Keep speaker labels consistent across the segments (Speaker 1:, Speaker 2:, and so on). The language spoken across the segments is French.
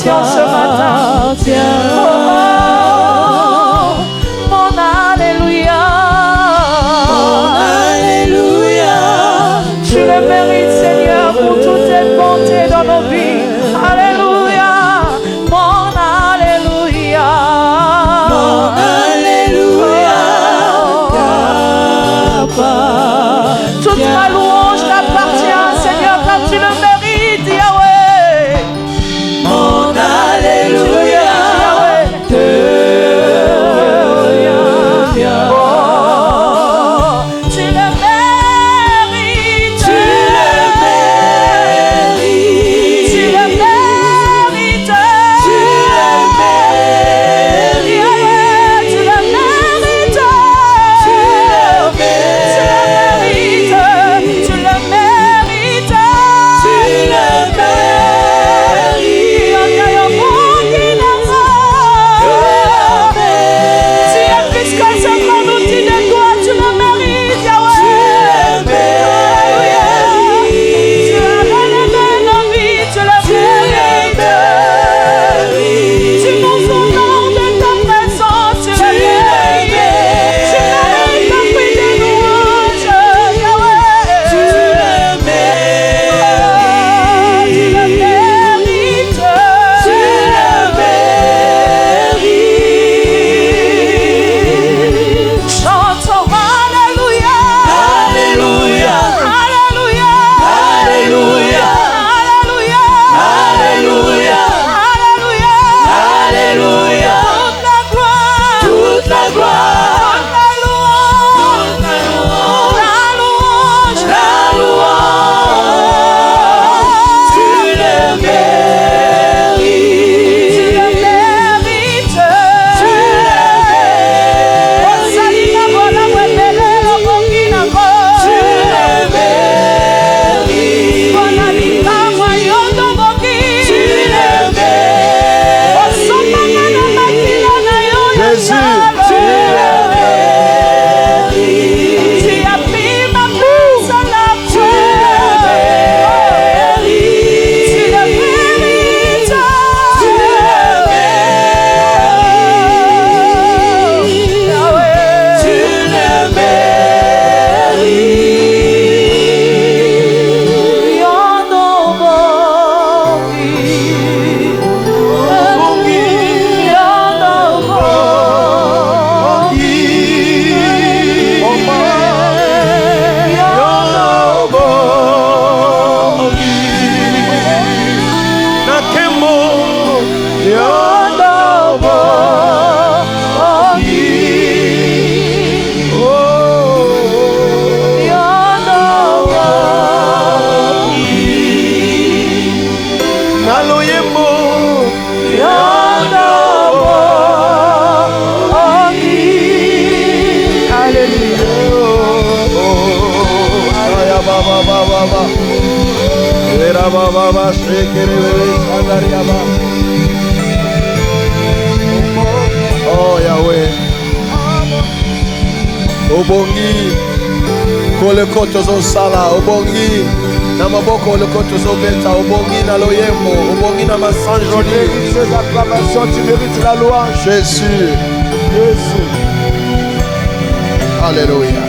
Speaker 1: bénédiction ce matin. Mon Alléluia. Tu le mérites, Seigneur, pour toutes tes bontés dans nos vies. Alléluia. Mon Alléluia. Mon Alléluia. Toute ma louange t'appartient, Seigneur, car tu le mérites, Yahweh. Mon Alléluia.
Speaker 2: Oh Yahweh, Obongi, Kolekoto Zosala, Obongi, Namaboko Lekoto Zobeta, Obongi na Loyembo, Obongi na Massanjoli.
Speaker 3: Ces acclamations, tu mérites la louange.
Speaker 2: Jésus.
Speaker 3: Jésus.
Speaker 2: Alléluia.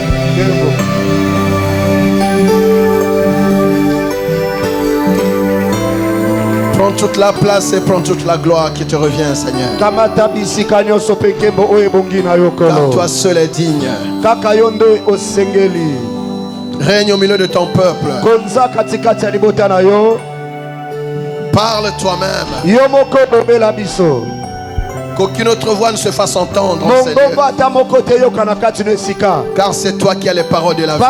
Speaker 2: Prends toute la place et prends toute la gloire qui te revient, Seigneur. Car toi seul est digne. Règne au milieu de ton peuple. Parle toi-même. Qu'aucune autre voix ne se fasse entendre, Seigneur. Car c'est toi qui as les paroles de la vie.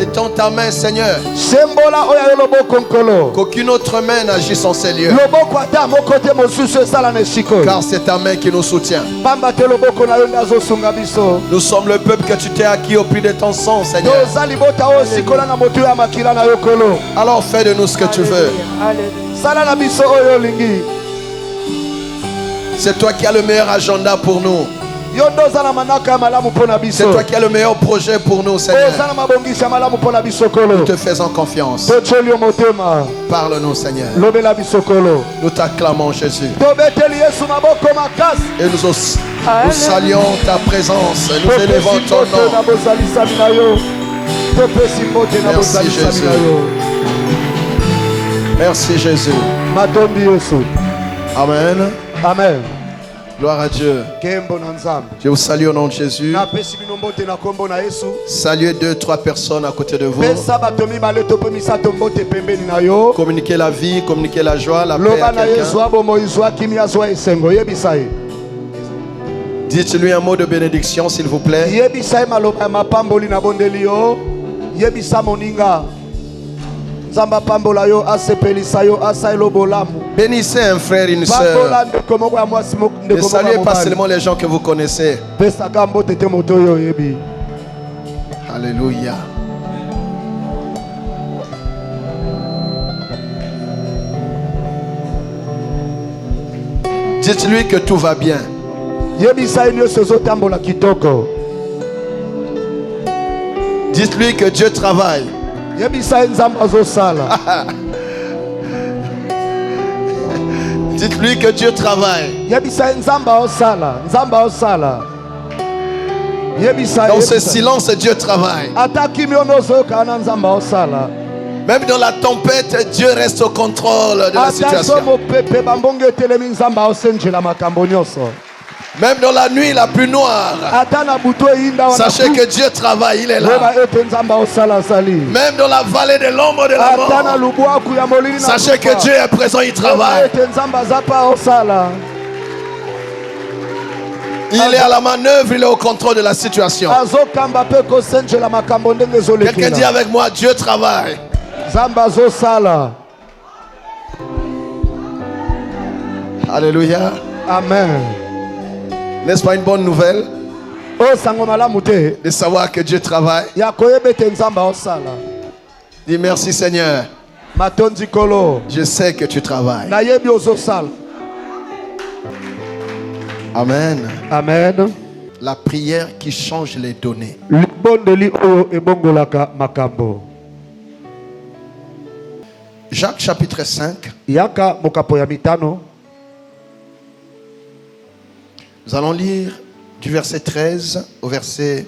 Speaker 2: Étends ta main, Seigneur. Qu'aucune autre main n'agisse en ces lieux. Car c'est ta main qui nous soutient. Nous sommes le peuple que tu t'es acquis au prix de ton sang, Seigneur. Alors fais de nous ce que tu veux. C'est toi qui as le meilleur agenda pour nous. C'est toi qui as le meilleur projet pour nous, Seigneur. Nous te faisons confiance. Parle-nous, Seigneur. Nous t'acclamons, Jésus. Et nous saluons ta présence. Nous élevons ton nom. Merci, Jésus. Merci, Jésus. Amen.
Speaker 3: Amen.
Speaker 2: Gloire à Dieu. Je vous salue au nom de Jésus. Saluez 2-3 personnes à côté de vous. Communiquez la vie, communiquez la joie, la paix à quelqu'un. Dites-lui un mot de bénédiction, s'il vous plaît. Bénissez un frère, une soeur. Ne saluez pas seulement les gens que vous connaissez. Alléluia. Dites-lui que tout va bien. Dites-lui que Dieu travaille. Dites-lui que Dieu travaille. Dans ce silence, Dieu travaille. Même dans la tempête, Dieu reste au contrôle de la situation. Même dans la nuit la plus noire, sachez que Dieu travaille, il est là. Même dans la vallée de l'ombre de la mort, sachez que Dieu est présent, il travaille. Il est à la manœuvre, il est au contrôle de la situation. Quelqu'un dit avec moi, Dieu travaille. Alléluia.
Speaker 3: Amen.
Speaker 2: N'est-ce pas une bonne nouvelle de savoir que Dieu travaille? Dis merci Seigneur. Je sais que tu travailles. Amen.
Speaker 3: Amen.
Speaker 2: La prière qui change les données. Jacques chapitre 5. Nous allons lire du verset 13 au verset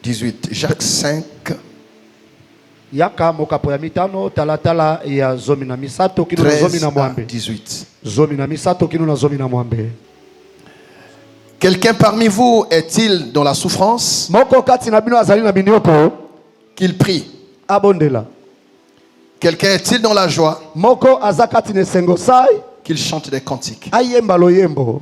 Speaker 2: 18. Jacques 5.
Speaker 3: Yaka mokapo ya mitano talatala ya zomi na misato kinu na zomi na mwambe.
Speaker 2: 18.
Speaker 3: Zomi na misato kinu na zomi na mwambe.
Speaker 2: Quelqu'un parmi vous est-il dans la souffrance?
Speaker 3: Moko kati na bino azali na binioko
Speaker 2: Qu'il prie.
Speaker 3: Abondela.
Speaker 2: Quelqu'un est-il dans la joie?
Speaker 3: Moko azakati ne sengosai
Speaker 2: Qu'il chante des cantiques.
Speaker 3: ayemba loyembo.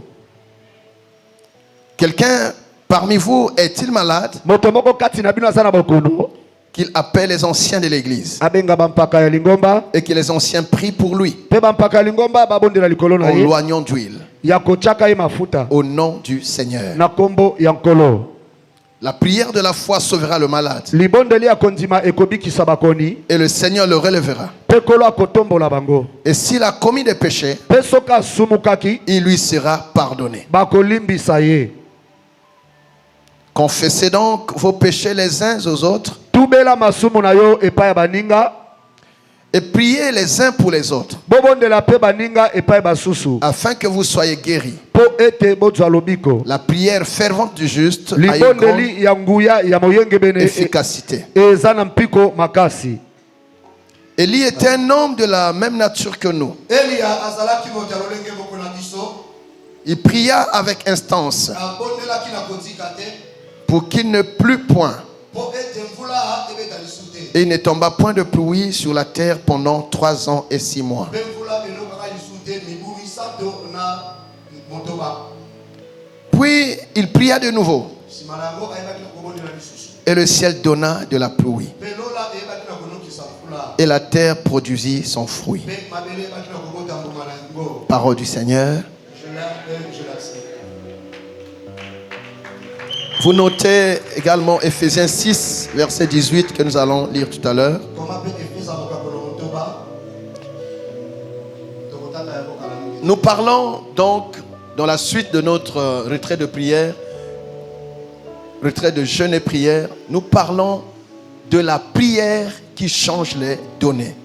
Speaker 2: Quelqu'un parmi vous est-il malade?
Speaker 3: Moto moko kati na bino azana bokuno
Speaker 2: Qu'il appelle les anciens de l'église
Speaker 3: abenga bampaka ya lingomba
Speaker 2: et que les anciens prient pour lui
Speaker 3: pe bampaka ya lingomba babondela likolo na
Speaker 2: en
Speaker 3: ye
Speaker 2: loignant d'huile
Speaker 3: ya kochaka ye mafuta
Speaker 2: au nom du Seigneur.
Speaker 3: na kombo ya nkolo.
Speaker 2: La prière de la foi sauvera le malade
Speaker 3: Libondeli ya kondima ekobikisa bakoni
Speaker 2: et le Seigneur le relèvera.
Speaker 3: pe kolo akotombola bango.
Speaker 2: Et s'il a commis des péchés,
Speaker 3: Pe soka sumukaki
Speaker 2: il lui sera pardonné.
Speaker 3: bakolimbisa ye.
Speaker 2: Confessez donc vos péchés les uns aux autres
Speaker 3: Tubela masumu na yo epai ya baninga
Speaker 2: et priez les uns pour les autres
Speaker 3: bobondela pe baninga epai basusu
Speaker 2: afin que vous soyez guéris.
Speaker 3: po ete bozwa lobiko.
Speaker 2: La prière fervente du juste a une grande
Speaker 3: Libondeli ya nguya ya moyenge bene
Speaker 2: efficacité.
Speaker 3: eza na mpiko makasi.
Speaker 2: Élie était un homme de la même nature que nous. Il pria avec instance pour qu'il ne plût point. Et il ne tomba point de pluie sur la terre pendant 3 ans et 6 mois. Puis il pria de nouveau. Et le ciel donna de la pluie. Et la terre produisit son fruit. Parole du Seigneur. Vous notez également Ephésiens 6, verset 18 que nous allons lire tout à l'heure. Nous parlons donc dans la suite de notre retrait de prière, retrait de jeûne et prière, nous parlons de la prière qui change les données.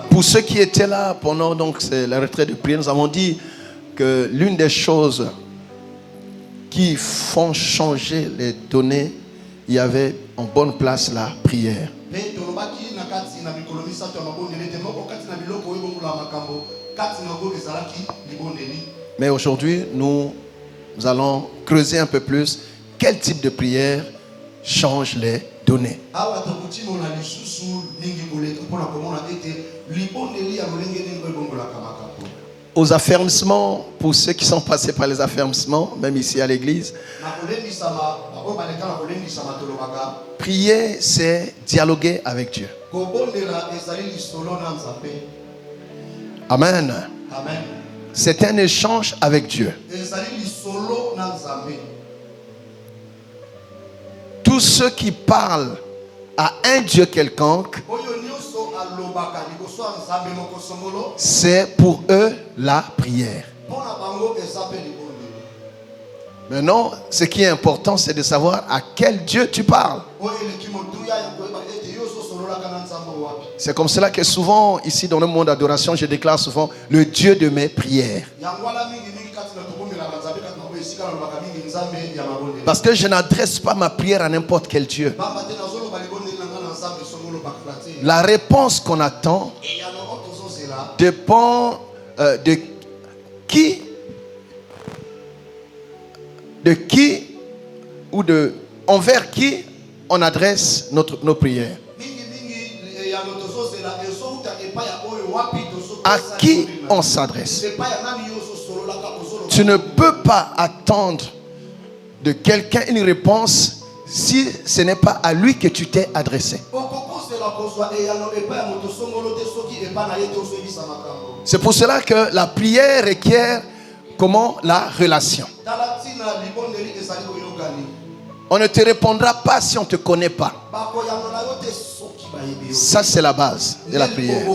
Speaker 2: Pour ceux qui étaient là pendant donc la retraite de prière, nous avons dit que l'une des choses qui font changer les données, il y avait en bonne place la prière. Mais aujourd'hui, nous allons creuser un peu plus quel type de prière change les données. Aux affermissements, pour ceux qui sont passés par les affermissements, même ici à l'église, prier, c'est dialoguer avec Dieu. Amen. C'est un échange avec Dieu. Tous ceux qui parlent à un Dieu quelconque, c'est pour eux la prière. Maintenant, ce qui est important, c'est de savoir à quel Dieu tu parles. C'est comme cela que souvent, ici dans le monde d'adoration, je déclare souvent le Dieu de mes prières. Parce que je n'adresse pas ma prière à n'importe quel Dieu. La réponse qu'on attend dépend de qui ou envers qui on adresse nos prières. À qui on s'adresse. Tu ne peux pas attendre de quelqu'un une réponse si ce n'est pas à lui que tu t'es adressé. C'est pour cela que la prière requiert comment la relation. On ne te répondra pas si on ne te connaît pas. Ça, c'est la base de la prière.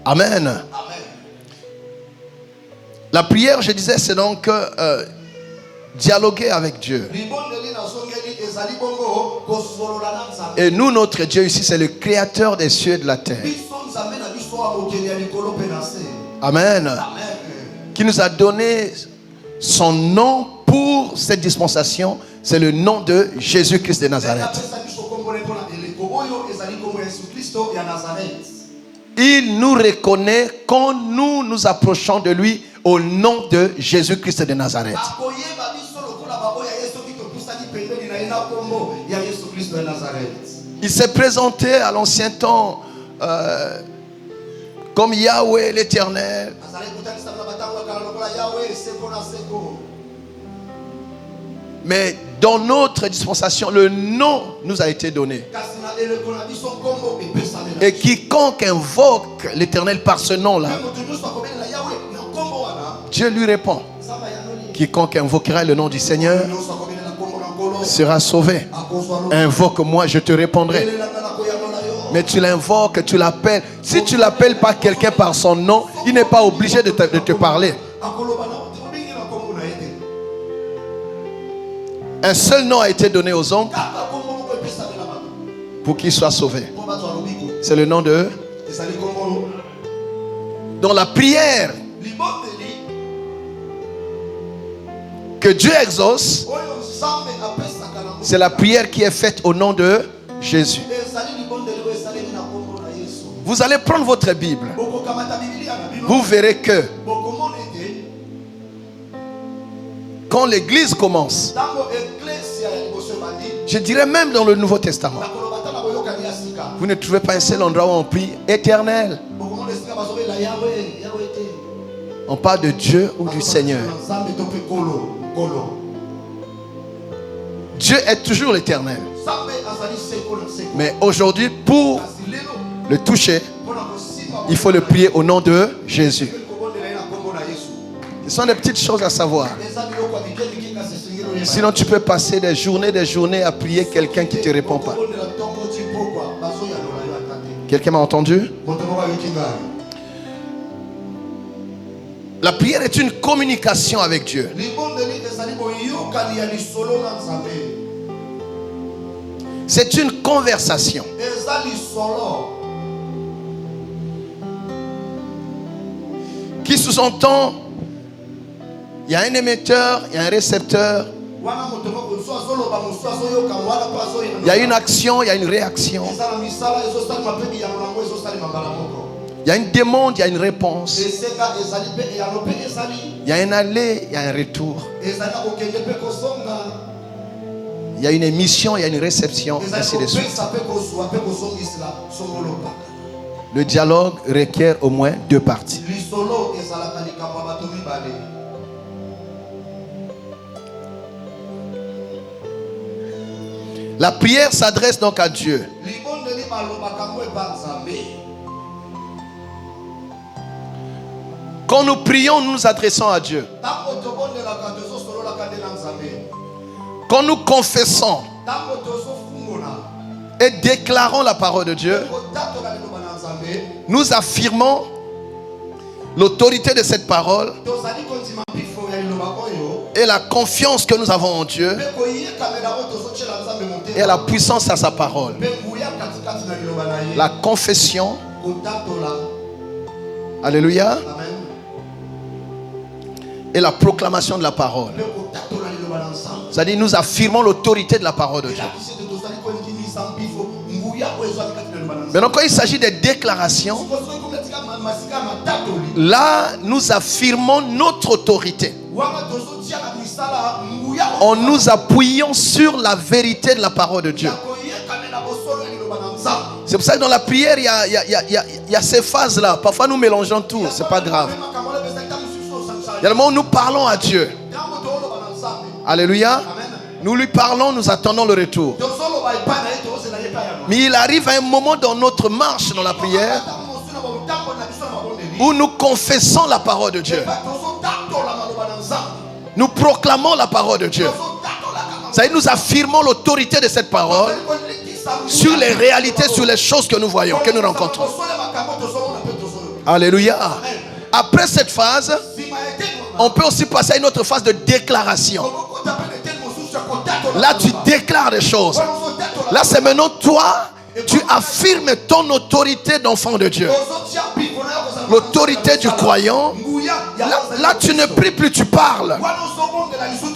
Speaker 2: Amen. La prière, je disais, c'est donc dialoguer avec Dieu. Et nous, notre Dieu ici, c'est le créateur des cieux et de la terre. Amen. Qui nous a donné son nom pour cette dispensation. C'est le nom de Jésus-Christ de Nazareth. Il nous reconnaît quand nous nous approchons de lui au nom de Jésus-Christ de Nazareth. Il s'est présenté à l'ancien temps comme Yahweh l'Éternel. Mais dans notre dispensation, le nom nous a été donné. Et quiconque invoque l'Éternel par ce nom-là, Dieu lui répond. Quiconque invoquera le nom du Seigneur sera sauvé. Invoque-moi, je te répondrai. Mais tu l'invoques, tu l'appelles. Si tu l'appelles pas quelqu'un par son nom, il n'est pas obligé de te parler. Un seul nom a été donné aux hommes pour qu'ils soient sauvés. C'est le nom de... Dans la prière que Dieu exauce, c'est la prière qui est faite au nom de Jésus. Vous allez prendre votre Bible. Vous verrez que quand l'église commence, je dirais même dans le Nouveau Testament, vous ne trouvez pas un seul endroit où on prie Éternel. On parle de Dieu ou du Seigneur. Dieu est toujours l'Éternel. Mais aujourd'hui, pour le toucher, il faut le prier au nom de Jésus. Ce sont des petites choses à savoir. Sinon tu peux passer des journées à prier quelqu'un qui ne te répond pas. Quelqu'un m'a entendu? La prière est une communication avec Dieu. C'est une conversation. Qui sous-entend, il y a un émetteur, il y a un récepteur. Il y a une action, il y a une réaction. Il y a une demande, il y a une réponse. Il y a un aller, il y a un retour. Il y a une émission, il y a une réception, ainsi de suite. Le dialogue requiert au moins deux parties. La prière s'adresse donc à Dieu. Quand nous prions, nous nous adressons à Dieu. Quand nous confessons et déclarons la parole de Dieu, nous affirmons l'autorité de cette parole et la confiance que nous avons en Dieu et la puissance à sa parole. La confession. Alléluia. Et la proclamation de la parole. C'est-à-dire nous affirmons l'autorité de la parole de Dieu. Maintenant quand il s'agit des déclarations, là nous affirmons notre autorité en nous appuyant sur la vérité de la parole de Dieu. C'est pour ça que dans la prière il y a ces phases-là. Parfois nous mélangeons tout, c'est pas grave. Il y a le moment où nous parlons à Dieu. Alléluia. Nous lui parlons, nous attendons le retour. Mais il arrive à un moment dans notre marche dans la prière où nous confessons la parole de Dieu. Nous proclamons la parole de Dieu. C'est-à-dire nous affirmons l'autorité de cette parole sur les réalités, sur les choses que nous voyons, que nous rencontrons. Alléluia. Après cette phase, on peut aussi passer à une autre phase de déclaration. Là, tu déclares des choses. Là, c'est maintenant toi, tu affirmes ton autorité d'enfant de Dieu. L'autorité du croyant. Là, tu ne pries plus, tu parles.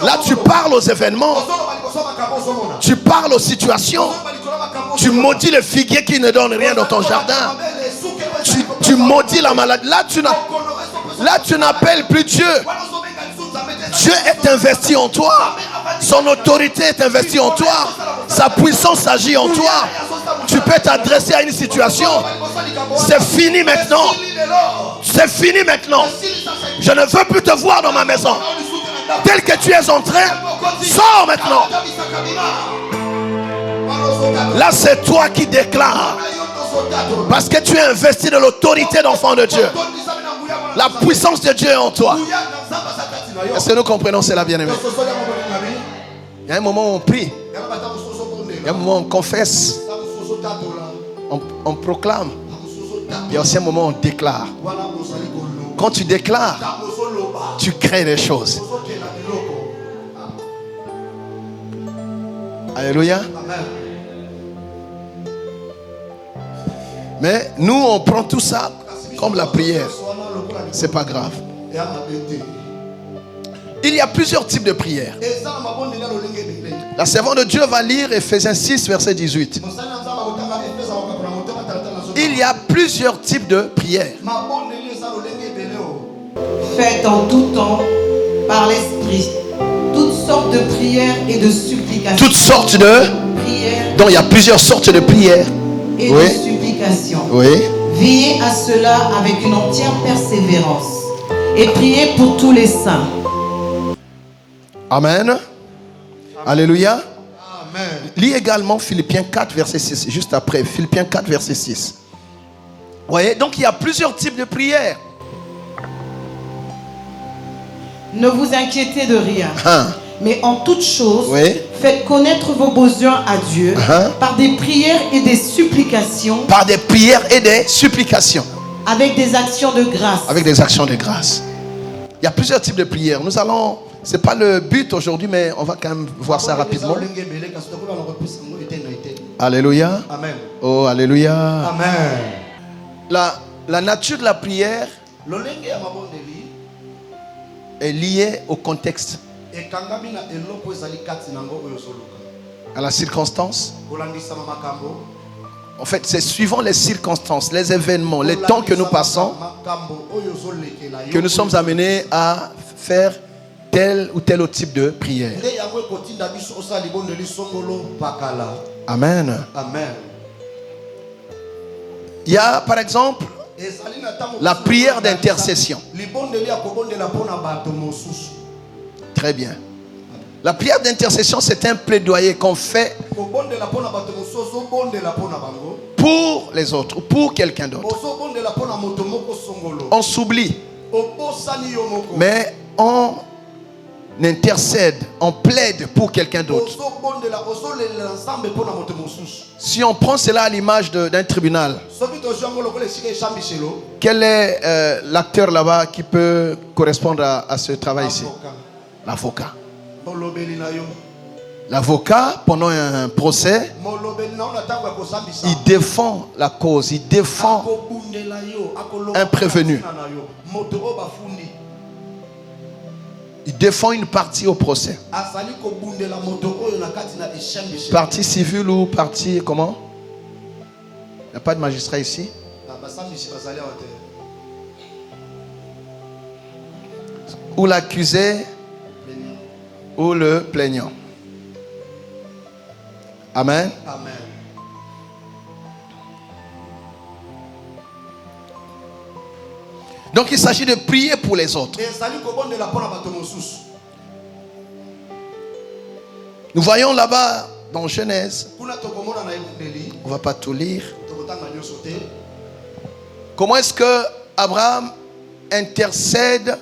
Speaker 2: Là, tu parles aux événements. Tu parles aux situations. Tu maudis le figuier qui ne donne rien dans ton jardin. Tu maudis la maladie. Là, tu n'appelles plus Dieu. Dieu est investi en toi. Son autorité est investie en toi. Sa puissance agit en toi. Tu peux t'adresser à une situation. C'est fini maintenant. C'est fini maintenant. Je ne veux plus te voir dans ma maison. Tel que tu es entré, sors maintenant. Là, c'est toi qui déclares. Parce que tu es investi de l'autorité d'enfant de Dieu. La puissance de Dieu est en toi. Est-ce que nous comprenons cela, bien-aimés? Il y a un moment où on prie. Il y a un moment où on confesse. On proclame. Il y a aussi un moment où on déclare. Quand tu déclares, tu crées des choses. Alléluia. Mais nous, on prend tout ça comme la prière. C'est pas grave. Il y a plusieurs types de prières. La servante de Dieu va lire Ephésiens 6, verset 18. Il y a plusieurs types de prières.
Speaker 4: Faites en tout temps, par l'Esprit, toutes sortes de prières et de supplications.
Speaker 2: Toutes sortes de prières. Donc il y a plusieurs sortes de prières.
Speaker 4: Et de supplications.
Speaker 2: Oui.
Speaker 4: Veillez à cela avec une entière persévérance. Et priez pour tous les saints.
Speaker 2: Amen. Alléluia. Amen. Lis également Philippiens 4, verset 6. Juste après. Philippiens 4, verset 6. Vous voyez, donc il y a plusieurs types de prières.
Speaker 4: Ne vous inquiétez de rien. Mais en toute chose,
Speaker 2: oui,
Speaker 4: faites connaître vos besoins à Dieu par des prières et des supplications.
Speaker 2: Par des prières et des supplications.
Speaker 4: Avec des actions de grâce.
Speaker 2: Avec des actions de grâce. Il y a plusieurs types de prières. Nous allons, c'est pas le but aujourd'hui, mais on va quand même voir ça rapidement. Alléluia.
Speaker 3: Amen.
Speaker 2: Oh, alléluia.
Speaker 3: Amen.
Speaker 2: La nature de la prière est liée au contexte, à la circonstance. En fait, c'est suivant les circonstances, les événements, les temps que nous passons, que nous sommes amenés à faire tel ou tel autre type de prière. Amen.
Speaker 3: Amen.
Speaker 2: Il y a par exemple la prière d'intercession. Très bien. La prière d'intercession, c'est un plaidoyer qu'on fait pour les autres, ou pour quelqu'un d'autre. On s'oublie, mais on intercède, on plaide pour quelqu'un d'autre. Si on prend cela à l'image d'un tribunal, quel est l'acteur là-bas qui peut correspondre à ce travail ici? L'avocat. L'avocat, pendant un procès, il défend la cause, il défend un prévenu. Il défend une partie au procès. Partie civile ou partie comment? Il n'y a pas de magistrat ici? Ou l'accusé ou le plaignant. Amen.
Speaker 3: Amen.
Speaker 2: Donc il s'agit de prier pour les autres. Nous voyons là-bas dans Genèse, on ne va pas tout lire, comment est-ce que Abraham intercède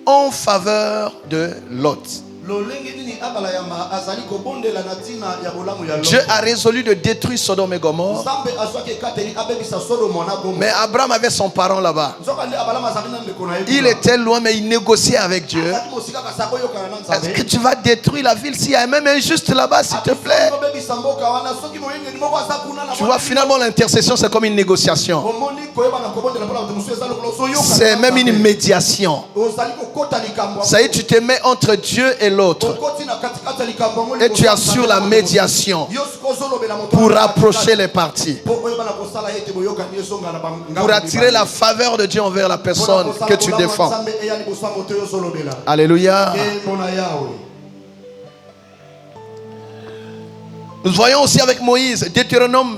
Speaker 2: en faveur de Lot. Dieu a résolu de détruire Sodome et Gomorrhe. Mais Abraham avait son parent là-bas. Il était loin, mais il négociait avec Dieu. Est-ce que tu vas détruire la ville s'il y a même un juste là-bas, s'il te plaît? Tu vois, finalement, l'intercession, c'est comme une négociation. C'est même une médiation. Ça y est, tu te mets entre Dieu et l'autre. Et tu assures la médiation pour rapprocher les parties. Pour attirer la faveur de Dieu envers la personne que tu défends. Alléluia. Nous voyons aussi avec Moïse, Deutéronome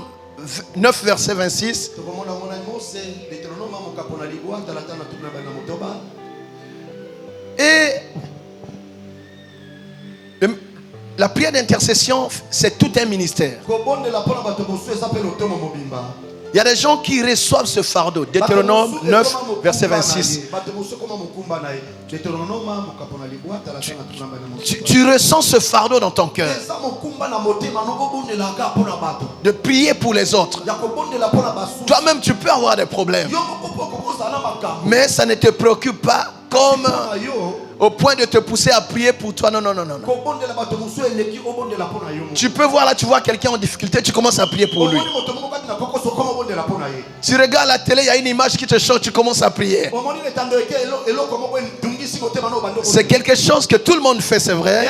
Speaker 2: 9, verset 26. Et la prière d'intercession, c'est tout un ministère. Il y a des gens qui reçoivent ce fardeau. Deutéronome 9, verset 26. Tu ressens ce fardeau dans ton cœur. De prier pour les autres. Toi-même, tu peux avoir des problèmes. Mais ça ne te préoccupe pas comme au point de te pousser à prier pour toi. Non, non, non, non. Tu peux voir là, tu vois quelqu'un en difficulté, tu commences à prier pour lui. Tu regardes la télé, il y a une image qui te choque, tu commences à prier. C'est quelque chose que tout le monde fait, c'est vrai.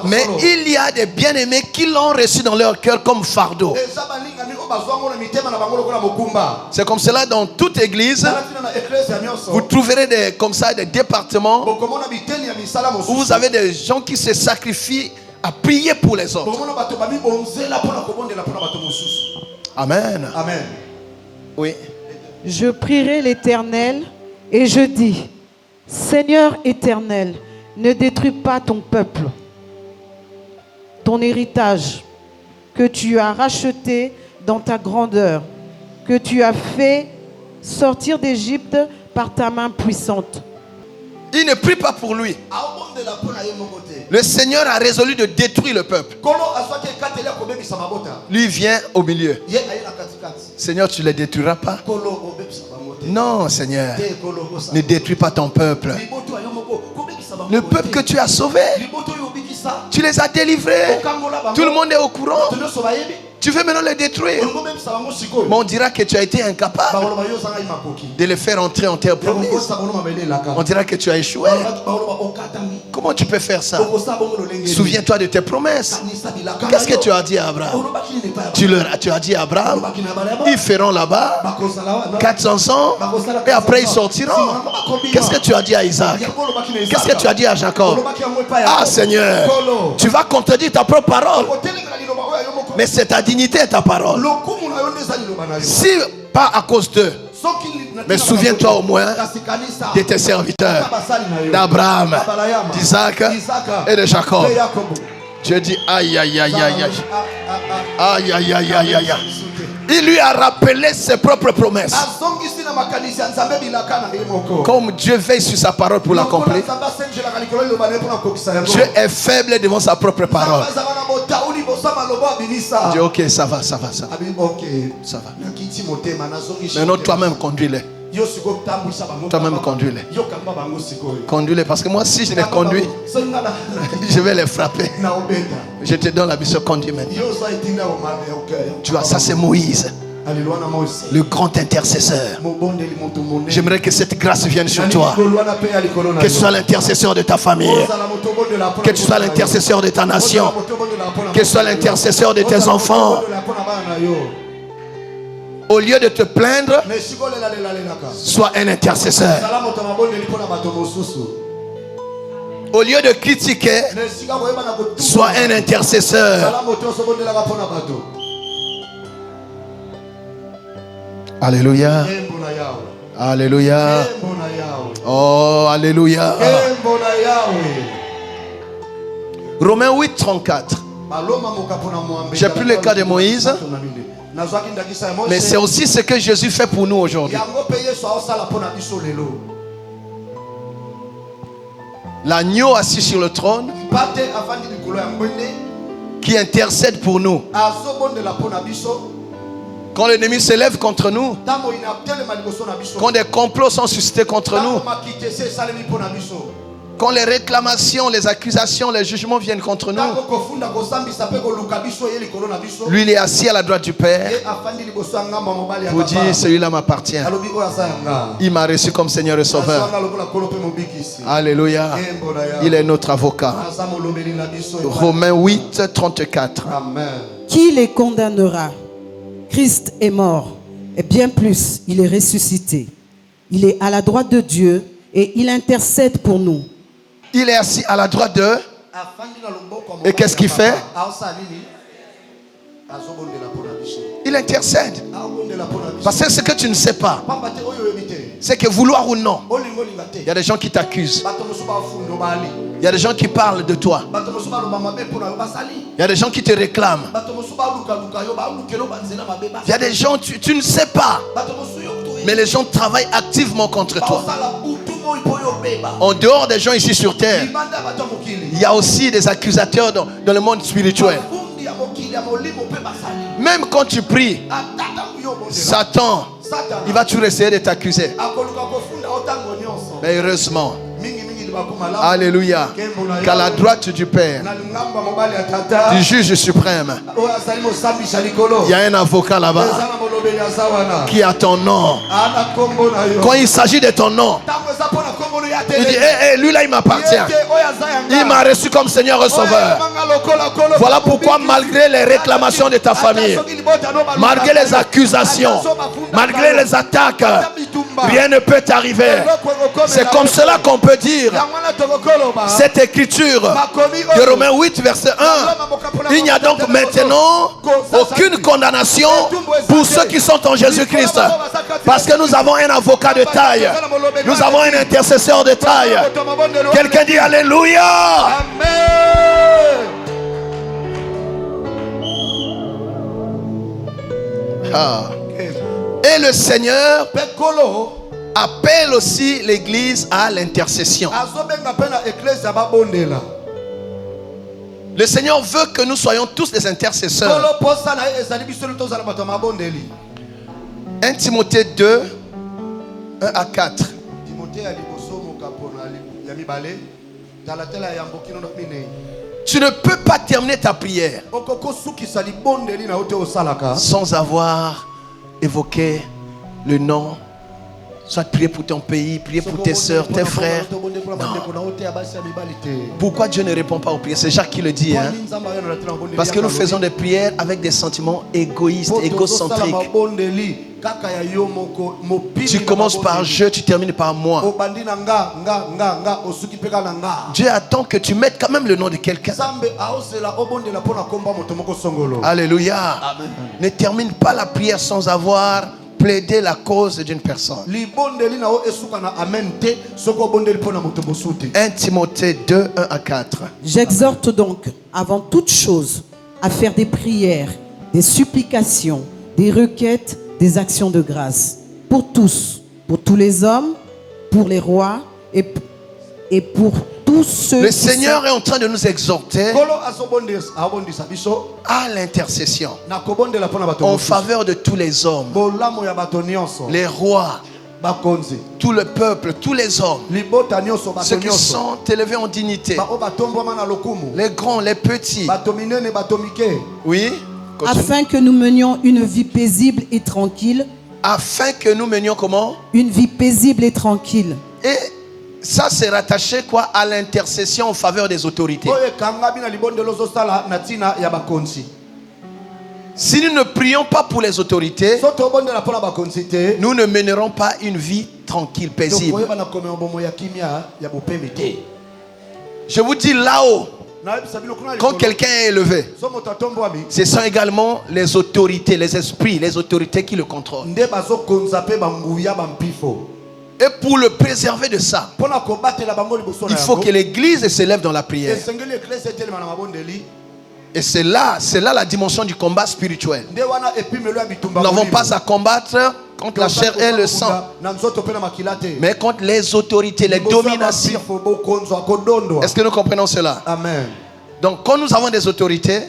Speaker 2: Mais il y a des bien-aimés qui l'ont reçu dans leur cœur comme fardeau. C'est comme cela dans toute église. Vous trouverez comme ça des départements où vous avez des gens qui se sacrifient à prier pour les autres. Amen.
Speaker 3: Amen.
Speaker 2: Oui.
Speaker 1: Je prierai l'Éternel et je dis, Seigneur éternel, ne détruis pas ton peuple, ton héritage que tu as racheté dans ta grandeur, que tu as fait sortir d'Égypte par ta main puissante.
Speaker 2: Il ne prie pas pour lui. Le Seigneur a résolu de détruire le peuple. Lui vient au milieu. Seigneur, tu ne les détruiras pas? Non, Seigneur. Ne détruis pas ton peuple. Le peuple que tu as sauvé, tu les as délivrés. Tout le monde est au courant. Tu veux maintenant les détruire. Mais on dira que tu as été incapable de les faire entrer en terre promise. On dira que tu as échoué. Comment tu peux faire ça? Souviens-toi de tes promesses. Qu'est-ce que tu as dit à Abraham? Tu as dit à Abraham, ils feront là-bas 400 ans et après ils sortiront. Qu'est-ce que tu as dit à Isaac? Qu'est-ce que tu as dit à Jacob? Ah Seigneur, tu vas contredire ta propre parole. Mais c'est ta dignité et ta parole. Si pas à cause d'eux, mais souviens-toi au moins de tes serviteurs, d'Abraham, d'Isaac et de Jacob. Dieu dit aïe aïe aïe aïe aïe. Aïe aïe aïe aïe aïe. Il lui a rappelé ses propres promesses. Comme Dieu veille sur sa parole pour l'accomplir, Dieu est faible devant sa propre parole. Dieu, ok, ça va, ça va, ça va. Ça va. Maintenant, toi-même, conduis-les. Toi-même, conduis-les. Conduis-les, parce que moi, si je les conduis, je vais les frapper. Je te donne la mission, conduis maintenant. Tu vois, ça c'est Moïse, le grand intercesseur. J'aimerais que cette grâce vienne sur toi. Que tu sois l'intercesseur de ta famille. Que tu sois l'intercesseur de ta nation. Que tu sois l'intercesseur de tes enfants. Au lieu de te plaindre, sois un intercesseur. Au lieu de critiquer, sois un intercesseur. Alléluia. Alléluia. Oh, alléluia. Romains 8, 34. J'ai pris le cas de Moïse, mais c'est aussi ce que Jésus fait pour nous aujourd'hui. L'agneau assis sur le trône qui intercède pour nous. Quand l'ennemi s'élève contre nous, quand des complots sont suscités contre nous, quand les réclamations, les accusations, les jugements viennent contre nous, lui il est assis à la droite du Père pour dire celui-là m'appartient. Il m'a reçu comme Seigneur et Sauveur. Alléluia. Il est notre avocat. Romains 8, 34.
Speaker 1: Qui les condamnera? Christ est mort, et bien plus, il est ressuscité. Il est à la droite de Dieu et il intercède pour nous.
Speaker 2: Il est assis à la droite de... Et qu'est-ce qu'il fait? Il intercède. Parce que ce que tu ne sais pas, c'est que vouloir ou non, il y a des gens qui t'accusent. Il y a des gens qui parlent de toi. Il y a des gens qui te réclament. Il y a des gens, tu ne sais pas. Mais les gens travaillent activement contre toi. En dehors des gens ici sur terre, il y a aussi des accusateurs dans le monde spirituel. Même quand tu pries, Satan, il va toujours essayer de t'accuser. Mais heureusement, alléluia, qu'à la droite du Père, du juge suprême, il y a un avocat là-bas qui a ton nom. Quand il s'agit de ton nom, il dit lui là il m'appartient. Il m'a reçu comme Seigneur et Sauveur. Voilà pourquoi malgré les réclamations de ta famille, malgré les accusations, malgré les attaques, rien ne peut t'arriver. C'est comme cela qu'on peut dire cette écriture de Romains 8 verset 1. Il n'y a donc maintenant aucune condamnation pour ceux qui sont en Jésus-Christ, parce que nous avons un avocat de taille, nous avons un intercesseur de taille. Quelqu'un dit alléluia. Ah. Et le Seigneur appelle aussi l'église à l'intercession. Le Seigneur veut que nous soyons tous des intercesseurs. 1 Timothée 2, 1 à 4. Tu ne peux pas terminer ta prière sans avoir évoqué le nom. Soit prier pour ton pays, prier pour tes soeurs, tes frères. Non. Pourquoi Dieu ne répond pas aux prières? C'est Jacques qui le dit. Hein? Parce que nous faisons des prières avec des sentiments égoïstes, égocentriques. Tu commences par je, tu termines par moi. Dieu attend que tu mettes quand même le nom de quelqu'un. Alléluia. Amen. Ne termine pas la prière sans avoir plaider la cause d'une personne. 1 Timothée 2, 1 à 4.
Speaker 1: J'exhorte donc, avant toute chose, à faire des prières, des supplications, des requêtes, des actions de grâce. Pour tous les hommes, pour les rois et pour tous ceux.
Speaker 2: Le Seigneur est en train de nous exhorter à l'intercession en faveur de tous les hommes, les rois, tout le peuple, tous les hommes, ceux qui sont élevés en dignité, les grands, les petits. Oui. Continue.
Speaker 1: Afin que nous menions une vie paisible et tranquille.
Speaker 2: Afin que nous menions comment? Une vie paisible et tranquille. Et ça c'est rattaché quoi? À l'intercession en faveur des autorités. Si nous ne prions pas pour les autorités, nous ne mènerons pas une vie tranquille, paisible. Je vous dis là-haut, quand quelqu'un est élevé, ce sont également les autorités, les esprits, les autorités qui le contrôlent. Et pour le préserver de ça, il faut que l'église s'élève dans la prière. Et c'est là la dimension du combat spirituel. Nous n'avons pas à combattre contre la chair et le sang, mais contre les autorités, les dominations. Est-ce que nous comprenons cela? Amen. Donc quand nous avons des autorités,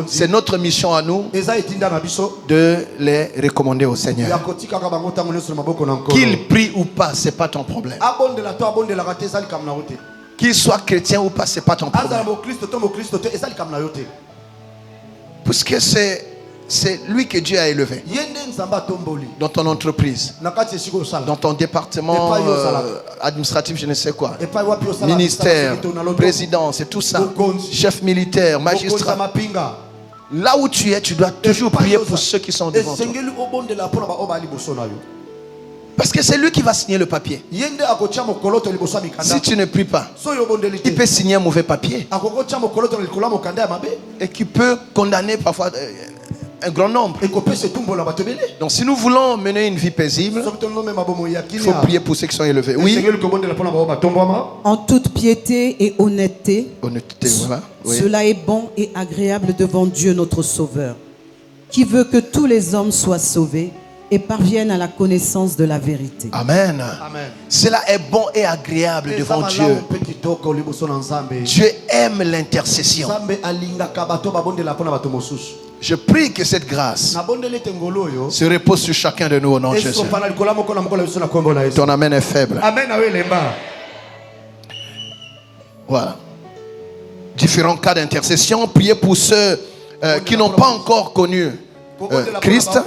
Speaker 2: c'est notre mission à nous de les recommander au Seigneur. Qu'ils prient ou pas, c'est pas ton problème. Qu'il soit chrétien ou pas, c'est pas ton problème. Parce que c'est lui que Dieu a élevé. Dans ton entreprise, dans ton département administratif, je ne sais quoi, ministère, président, c'est tout ça, chef militaire, magistrat. Là où tu es, tu dois toujours prier pour ceux qui sont devant toi. Parce que c'est lui qui va signer le papier. Si tu ne pries pas, il peut signer un mauvais papier et qui peut condamner parfois un grand nombre. Donc si nous voulons mener une vie paisible, il faut prier pour ceux qui sont élevés. Oui.
Speaker 1: En toute piété et honnêteté,
Speaker 2: voilà. Oui.
Speaker 1: Cela est bon et agréable devant Dieu notre Sauveur, qui veut que tous les hommes soient sauvés et parviennent à la connaissance de la vérité.
Speaker 2: Amen. Amen. Cela est bon et agréable devant Dieu. Dieu aime l'intercession. Je prie que cette grâce se repose sur chacun de nous au nom de Jésus. Ton amen est faible. Voilà. Différents cas d'intercession. Priez pour ceux qui n'ont pas encore connu Christ.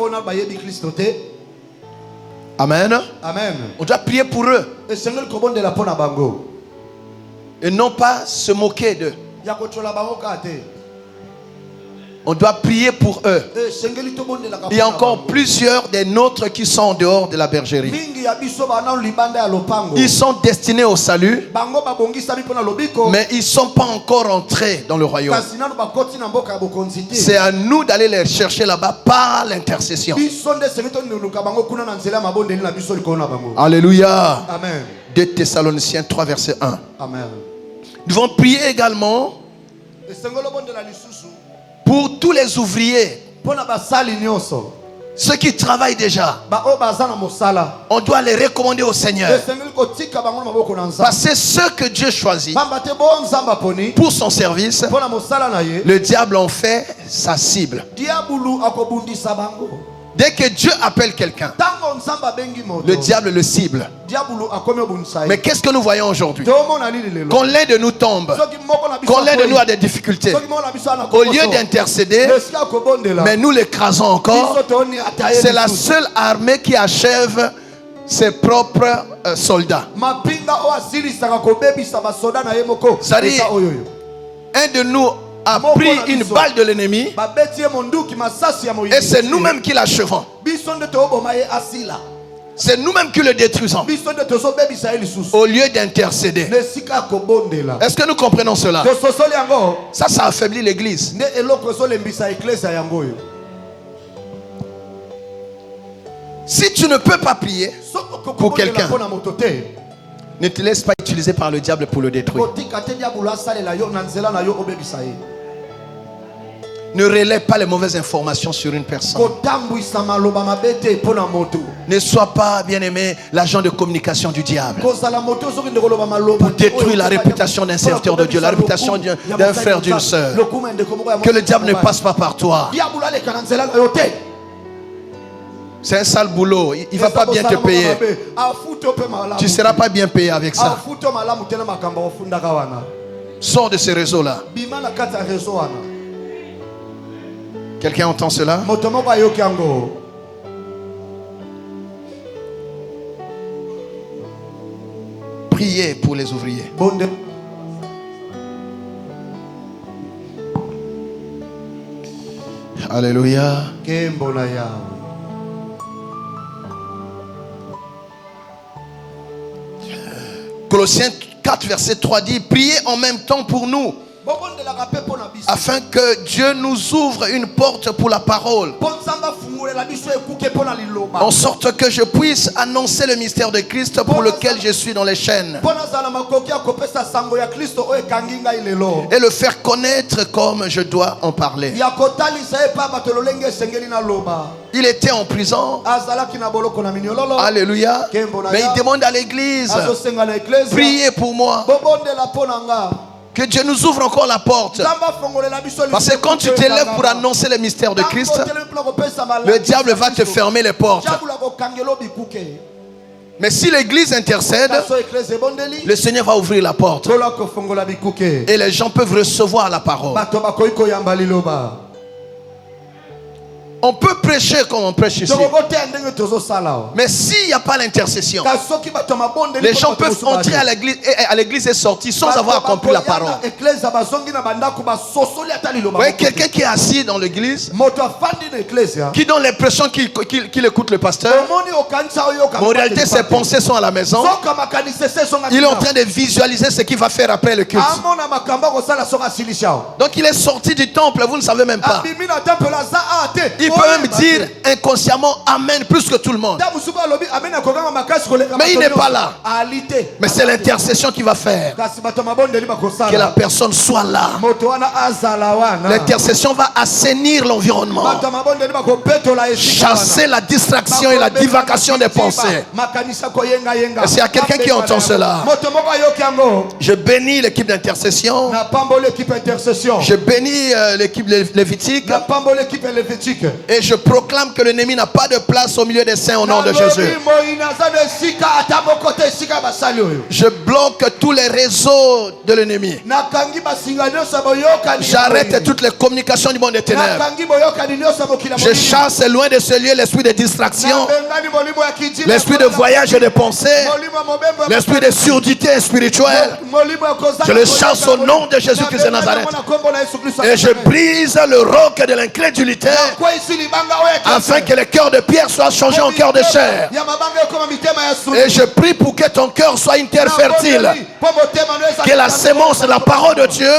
Speaker 2: Amen. Amen. On doit prier pour eux et non pas se moquer d'eux. On doit prier pour eux. Il y a encore plusieurs des nôtres qui sont en dehors de la bergerie. Ils sont destinés au salut, mais ils ne sont pas encore entrés dans le royaume. C'est à nous d'aller les chercher là-bas par l'intercession. Alléluia. Amen. 2 Thessaloniciens 3 verset 1. Amen. Nous devons prier également pour tous les ouvriers, Ceux qui travaillent déjà, on doit les recommander au Seigneur. Parce que ceux que Dieu choisit pour son service, le diable en fait sa cible. Dès que Dieu appelle quelqu'un, le diable le cible. Mais qu'est-ce que nous voyons aujourd'hui? Quand l'un de nous tombe, quand l'un de nous a des difficultés, au lieu d'intercéder, mais nous l'écrasons encore. C'est la seule armée qui achève ses propres soldats. C'est-à-dire, un de nous a pris une balle de l'ennemi et c'est nous-mêmes qui l'achevons. C'est nous-mêmes qui le détruisons au lieu d'intercéder. Est-ce que nous comprenons cela? Ça affaiblit l'église. Si tu ne peux pas prier pour quelqu'un, ne te laisse pas utiliser par le diable pour le détruire. Ne relève pas les mauvaises informations sur une personne. Ne sois pas, bien-aimé, l'agent de communication du diable pour détruire la réputation d'un serviteur de Dieu, la réputation d'un frère, d'une sœur. Que le diable ne passe pas par toi. C'est un sale boulot. Il ne va pas bien te payer. Tu ne seras pas bien payé avec ça. Sors de ce réseau-là. Quelqu'un entend cela? Priez pour les ouvriers. Alléluia. Colossiens 4 verset 3 dit: priez en même temps pour nous, afin que Dieu nous ouvre une porte pour la parole, en sorte que je puisse annoncer le mystère de Christ pour lequel je suis dans les chaînes, et le faire connaître comme je dois en parler. Il était en prison. Alléluia. Mais il demande à l'église: priez pour moi. Que Dieu nous ouvre encore la porte. Parce que quand tu t'élèves pour annoncer le mystère de Christ, le diable va te fermer les portes. Mais si l'église intercède, le Seigneur va ouvrir la porte. Et les gens peuvent recevoir la parole. On peut prêcher comme on prêche ici. Mais s'il n'y a pas l'intercession, les gens peuvent entrer à l'église et sortir sans avoir accompli la parole. Vous voyez, quelqu'un qui est assis dans l'église, qui donne l'impression qu'il écoute le pasteur, mais en réalité ses pensées sont à la maison. Il est en train de visualiser ce qu'il va faire après le culte. Donc il est sorti du temple, vous ne savez même pas. Il peut même dire inconsciemment Amen plus que tout le monde. Mais il n'est pas là. Mais c'est l'intercession qui va faire que la personne soit là. L'intercession va assainir l'environnement, chasser la distraction et la divagation des pensées. Est-ce qu'il y a quelqu'un qui entend cela? Je bénis l'équipe d'intercession. Je bénis l'équipe lévitique. Et je proclame que l'ennemi n'a pas de place au milieu des saints au nom de Jésus. Je bloque tous les réseaux de l'ennemi. J'arrête toutes les communications du monde des ténèbres. Je chasse loin de ce lieu l'esprit de distraction, l'esprit de voyage et de pensée, l'esprit de surdité spirituelle. Je le chasse au nom de Jésus-Christ de Nazareth. Et je brise le roc de l'incrédulité, afin que le cœur de pierre soit changé en cœur de chair. Et je prie pour que ton cœur soit une terre fertile, que la sémence de la parole de Dieu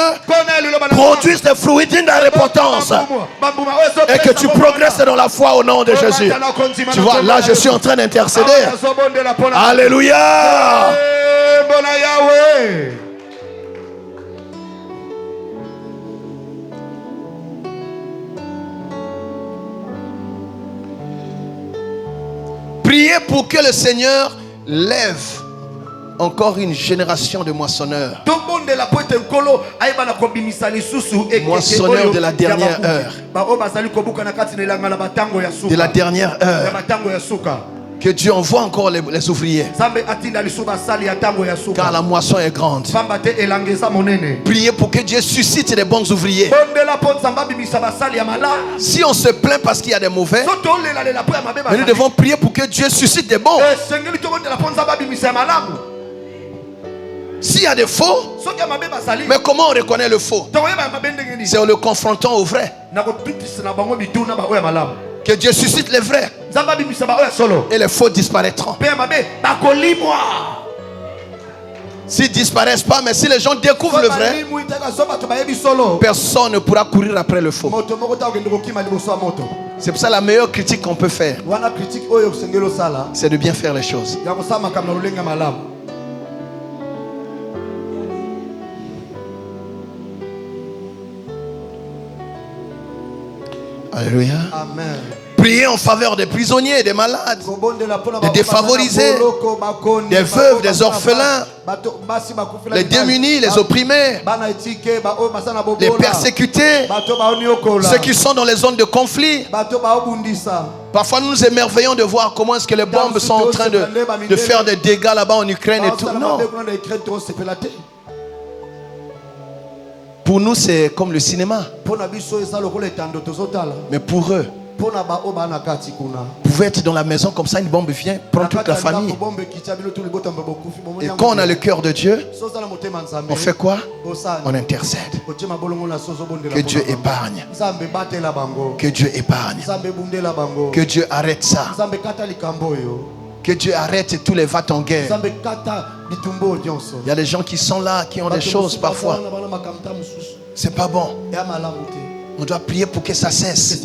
Speaker 2: produise des fruits dignes de la repentance, et que tu progresses dans la foi au nom de Jésus. Tu vois, là je suis en train d'intercéder. Alléluia. Priez pour que le Seigneur lève encore une génération de moissonneurs. Moissonneurs de la dernière heure. De la dernière heure. Que Dieu envoie encore les ouvriers. Car la moisson est grande. Priez pour que Dieu suscite des bons ouvriers. Si on se plaint parce qu'il y a des mauvais, mais nous devons prier pour que Dieu suscite des bons. S'il y a des faux, mais comment on reconnaît le faux? C'est en le confrontant au vrai. Que Dieu suscite les vrais et les faux disparaîtront. S'ils disparaissent pas, mais si les gens découvrent le vrai, personne ne pourra courir après le faux. C'est pour ça la meilleure critique qu'on peut faire, c'est de bien faire les choses. Alléluia. Amen. Priez en faveur des prisonniers et des malades, des défavorisés, des veuves, des orphelins, les démunis, les opprimés, les persécutés, ceux qui sont dans les zones de conflit. Parfois nous nous émerveillons de voir comment est-ce que les bombes sont en train de faire des dégâts là-bas en Ukraine et tout. Non. Pour nous c'est comme le cinéma. Mais pour eux, vous pouvez être dans la maison comme ça, une bombe vient, prend toute la famille. Et quand on a le cœur de Dieu, on fait quoi? On intercède. Que Dieu épargne. Que Dieu épargne. Que Dieu arrête ça. Que Dieu arrête tous les va-t-en-guerre. Il y a des gens qui sont là, qui ont des choses parfois. C'est pas bon. On doit prier pour que ça cesse.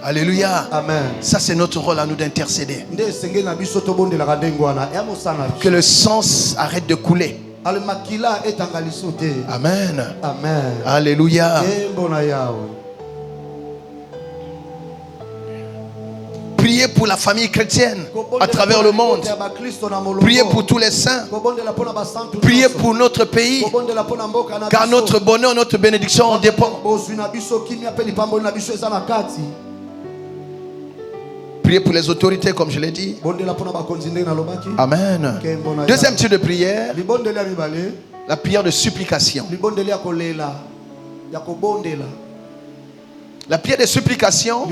Speaker 2: Alléluia. Amen. Ça c'est notre rôle à nous d'intercéder. Que le sang arrête de couler. Amen. Amen. Alléluia. Priez pour la famille chrétienne à travers le monde. Priez pour tous les saints. Priez pour notre pays. Car notre bonheur, notre bénédiction en dépend. Priez pour les autorités, comme je l'ai dit. Amen. Deuxième type de prière, la prière de supplication. La prière de supplication,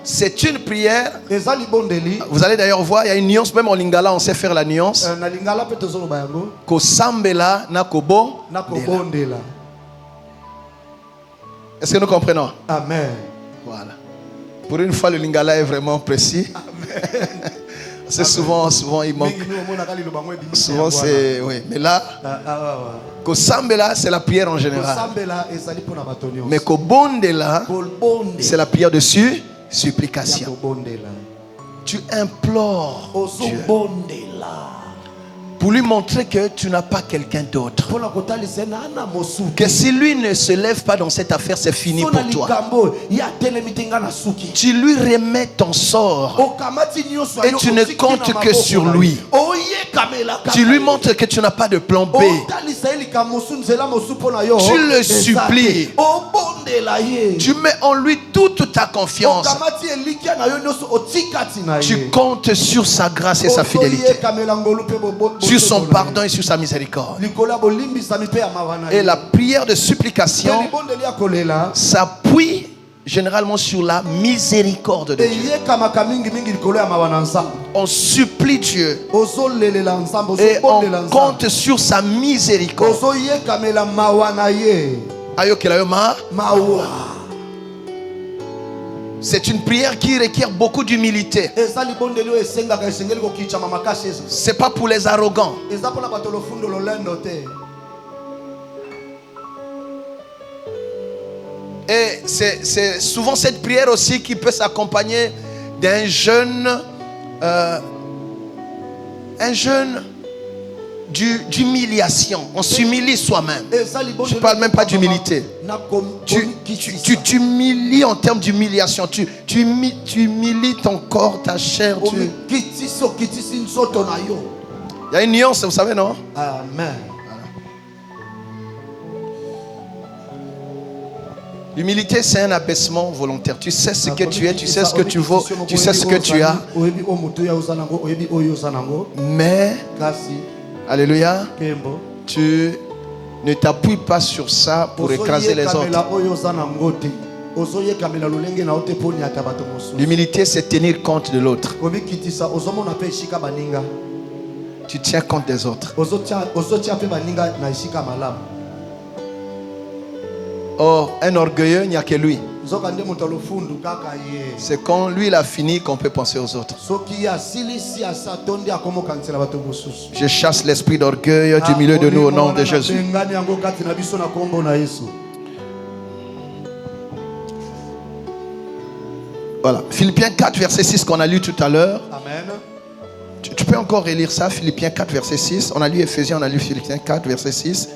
Speaker 2: c'est une prière. Vous allez d'ailleurs voir, il y a une nuance, même en lingala, on sait faire la nuance. Kosambela na kobo. Est-ce que nous comprenons? Amen. Voilà. Pour une fois, le lingala est vraiment précis. C'est souvent il manque. Souvent c'est oui, mais là Kosambela c'est la prière en général. Mais Kobondela c'est la prière de supplication. Tu implores Dieu pour lui montrer que tu n'as pas quelqu'un d'autre. Que si lui ne se lève pas dans cette affaire, c'est fini pour toi. Tu lui remets ton sort et tu ne comptes que sur lui. Tu lui montres que tu n'as pas de plan B. Tu le supplies. Tu mets en lui toute ta confiance. Tu comptes sur sa grâce et sa fidélité, sur son pardon et sur sa miséricorde. Et la prière de supplication s'appuie généralement sur la miséricorde de Dieu. On supplie Dieu et on compte sur sa miséricorde. C'est une prière qui requiert beaucoup d'humilité. C'est pas pour les arrogants. Et c'est souvent cette prière aussi qui peut s'accompagner d'un jeûne d'humiliation. On s'humilie soi-même. Je ne parle même pas d'humilité. Tu t'humilies en termes d'humiliation. Tu humilies ton corps, ta chair. Il y a une nuance, vous savez, non?
Speaker 3: Amen.
Speaker 2: L'humilité, c'est un abaissement volontaire. Tu sais ce que tu es, tu sais ce que tu vaux, tu sais ce que tu as. Mais, alléluia, tu ne t'appuies pas sur ça pour écraser les autres. L'humilité, c'est tenir compte de l'autre. Tu tiens compte des autres. Or, un orgueilleux, il n'y a que lui. C'est quand lui il a fini qu'on peut penser aux autres. Je chasse l'esprit d'orgueil du milieu de nous au nom de Jésus. Voilà. Philippiens 4, verset 6 qu'on a lu tout à l'heure.
Speaker 3: Amen.
Speaker 2: Tu peux encore relire ça, Philippiens 4, verset 6. On a lu Éphésiens, on a lu Philippiens 4, verset 6.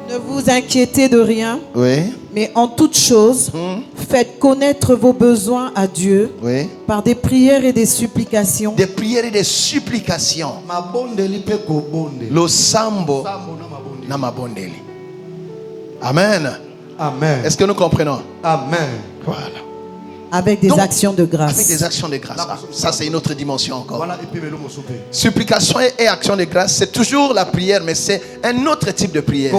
Speaker 1: Ne vous inquiétez de rien,
Speaker 2: oui,
Speaker 1: mais en toute chose, faites connaître vos besoins à Dieu,
Speaker 2: oui,
Speaker 1: par des prières et des supplications.
Speaker 2: Des prières et des supplications. Lo sambo na mabondeli. Amen.
Speaker 3: Amen.
Speaker 2: Est-ce que nous comprenons?
Speaker 3: Amen.
Speaker 2: Voilà.
Speaker 1: Avec des actions de grâce.
Speaker 2: Avec des actions de grâce. Ah, ça, c'est une autre dimension encore. Supplication et action de grâce, c'est toujours la prière, mais c'est un autre type de prière.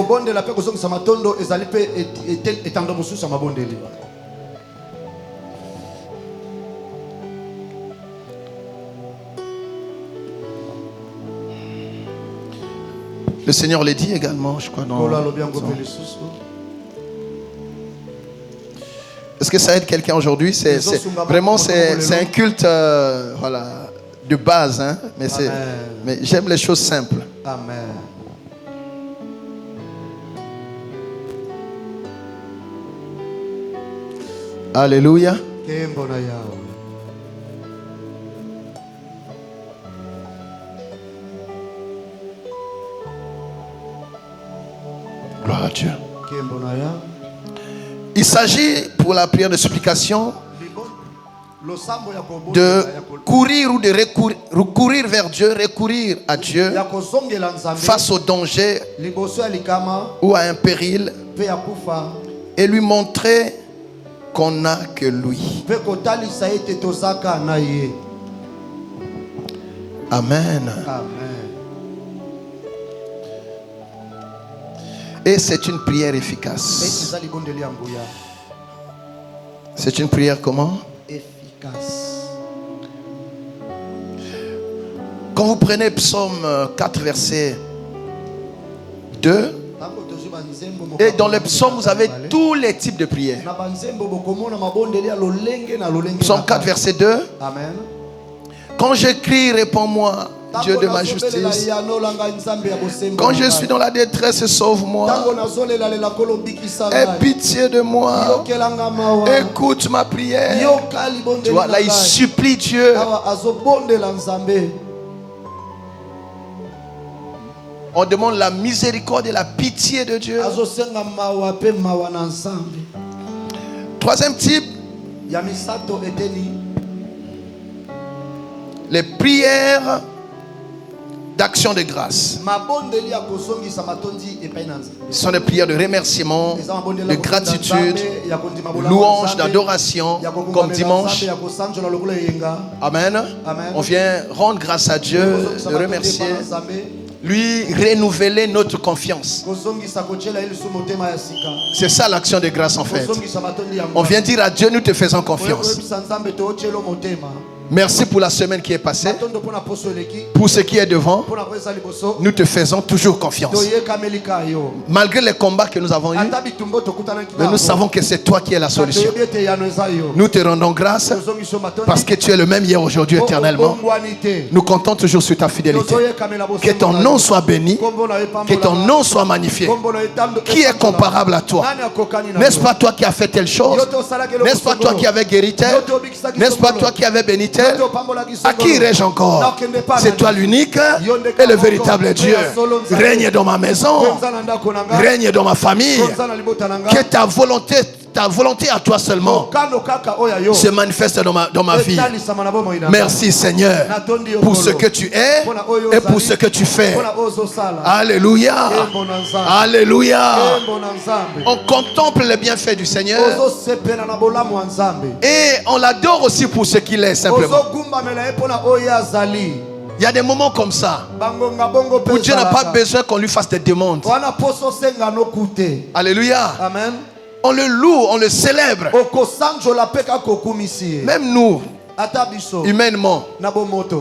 Speaker 2: Le Seigneur l'a dit également, je crois. Est-ce que ça aide quelqu'un aujourd'hui? C'est vraiment c'est un culte voilà, de base, hein? Mais j'aime les choses simples.
Speaker 3: Amen.
Speaker 2: Alléluia. Gloire à Dieu. Il s'agit pour la prière de supplication de courir ou de recourir vers Dieu, recourir à Dieu face au danger ou à un péril et lui montrer qu'on n'a que lui. Amen. Et c'est une prière efficace. C'est une prière comment? Efficace. Quand vous prenez Psaume 4, verset 2, et dans le psaume, vous avez tous les types de prières. Psaume 4, verset 2.
Speaker 3: Amen.
Speaker 2: Quand je crie, réponds-moi, Dieu de ma justice. Quand je suis dans la détresse, sauve-moi. Aie pitié de moi. Écoute ma prière. Tu vois, là, il supplie Dieu. On demande la miséricorde et la pitié de Dieu. Troisième type, les prières d'action de grâce. Ce sont des prières de remerciement, de gratitude, louange, d'adoration, comme dimanche. Amen. On vient rendre grâce à Dieu, le remercier, lui renouveler notre confiance. C'est ça l'action de grâce en fait. On vient dire à Dieu, nous te faisons confiance. Merci pour la semaine qui est passée. Pour ce qui est devant, nous te faisons toujours confiance. Malgré les combats que nous avons eus, mais nous savons que c'est toi qui es la solution. Nous te rendons grâce parce que tu es le même hier, aujourd'hui, éternellement. Nous comptons toujours sur ta fidélité. Que ton nom soit béni, que ton nom soit magnifié. Qui est comparable à toi? N'est-ce pas toi qui as fait telle chose? N'est-ce pas toi qui avais guéri tel? N'est-ce pas toi qui avais béni tel? À qui irai-je encore? C'est toi l'unique et le véritable Dieu. Règne dans ma maison, règne dans ma famille. Que ta volonté à toi seulement se manifeste dans ma vie. Merci Seigneur pour ce que tu es et pour ce que tu fais. Alléluia. Alléluia. On contemple les bienfaits du Seigneur et on l'adore aussi pour ce qu'il est simplement. Il y a des moments comme ça où Dieu n'a pas besoin qu'on lui fasse des demandes. Alléluia.
Speaker 3: Amen.
Speaker 2: On le loue, on le célèbre. Même nous, humainement,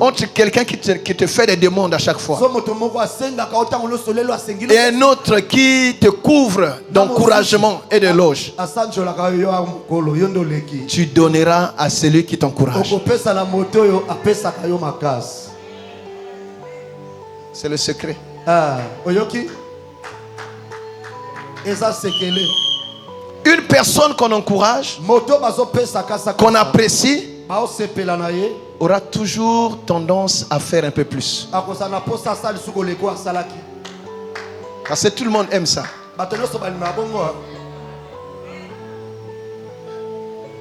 Speaker 2: on tue quelqu'un qui te fait des demandes à chaque fois. Et un autre qui te couvre d'encouragement et d'éloge. Tu donneras à celui qui t'encourage. C'est le secret. Une personne qu'on encourage, qu'on apprécie, aura toujours tendance à faire un peu plus. Parce que tout le monde aime ça.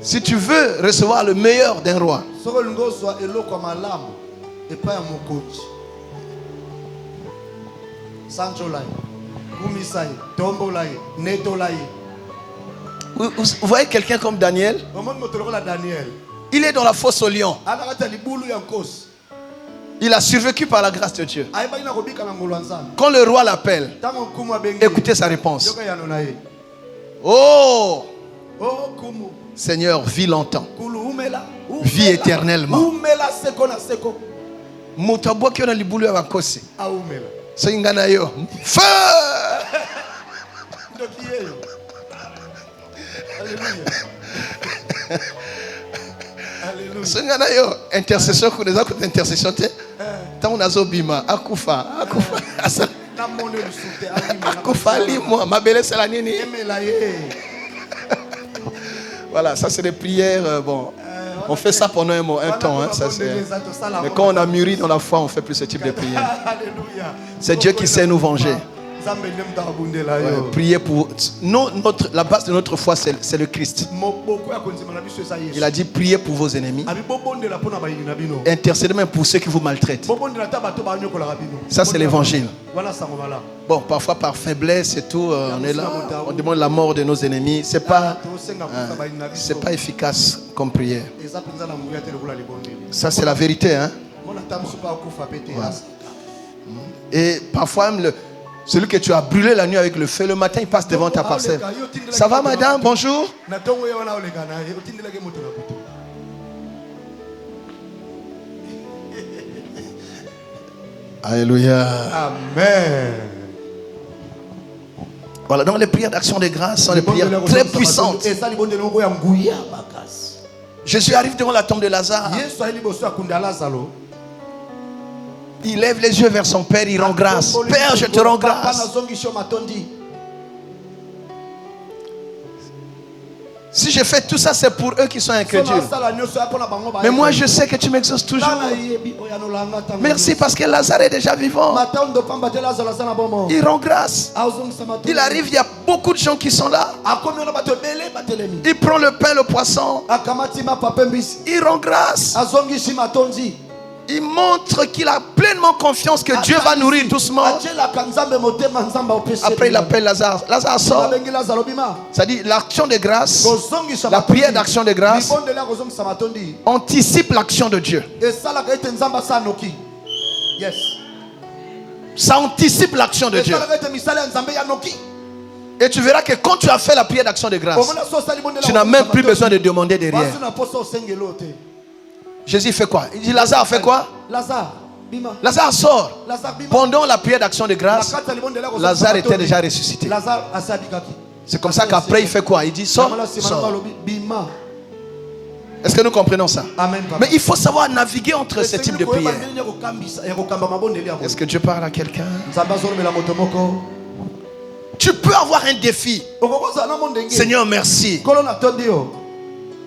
Speaker 2: Si tu veux recevoir le meilleur d'un roi, vous voyez quelqu'un comme Daniel? Il est dans la fosse au lion. Il a survécu par la grâce de Dieu. Quand le roi l'appelle, écoutez sa réponse. Oh Seigneur, vis longtemps, vis éternellement. Feu! Alléluia. Intercession, intercession. Tant on a zobima, akufa. Akufa moi, ma belle c'est la nini. Voilà, ça c'est des prières. Bon, on fait ça pendant un temps. Hein, ça, mais quand on a mûri dans la foi, on fait plus ce type de prières. C'est Dieu qui sait nous venger. Ouais, priez pour la base de notre foi, c'est le Christ. Il a dit priez pour vos ennemis, intercédez même pour ceux qui vous maltraitent. Ça c'est l'évangile. Bon, parfois par faiblesse et tout, on est là, on demande la mort de nos ennemis. C'est pas efficace comme prière. Ça c'est la vérité, hein? Ouais. Et parfois même celui que tu as brûlé la nuit avec le feu, le matin il passe devant ta parcelle. Ça va madame? Bonjour. Alléluia.
Speaker 3: Amen.
Speaker 2: Voilà, donc les prières d'action de grâce sont des prières très puissantes. Jésus arrive devant la tombe de Lazare. Il lève les yeux vers son Père, il rend grâce. Père, je te rends grâce. Si je fais tout ça, c'est pour eux qui sont incrédules. Mais moi, je sais que tu m'exauces toujours. Merci parce que Lazare est déjà vivant. Il rend grâce. Il arrive, il y a beaucoup de gens qui sont là. Il prend le pain, le poisson. Il rend grâce. Il montre qu'il a pleinement confiance que Dieu va nourrir doucement. Après il appelle Lazare. Lazare sort. Ça dit l'action de grâce, la prière d'action de grâce anticipe l'action de Dieu. Ça anticipe l'action de Dieu. Et tu verras que quand tu as fait la prière d'action de grâce, tu n'as même plus besoin de demander derrière. Jésus fait quoi? Il dit Lazare fait quoi? Lazare sort. Pendant la prière d'action de grâce, Lazare était déjà ressuscité. C'est comme ça qu'après il fait quoi? Il dit sors, sors. Est-ce que nous comprenons ça?
Speaker 3: Amen,
Speaker 2: mais il faut savoir naviguer entre ces types de prières. Est-ce que Dieu parle à quelqu'un? Tu peux avoir un défi. Seigneur, merci.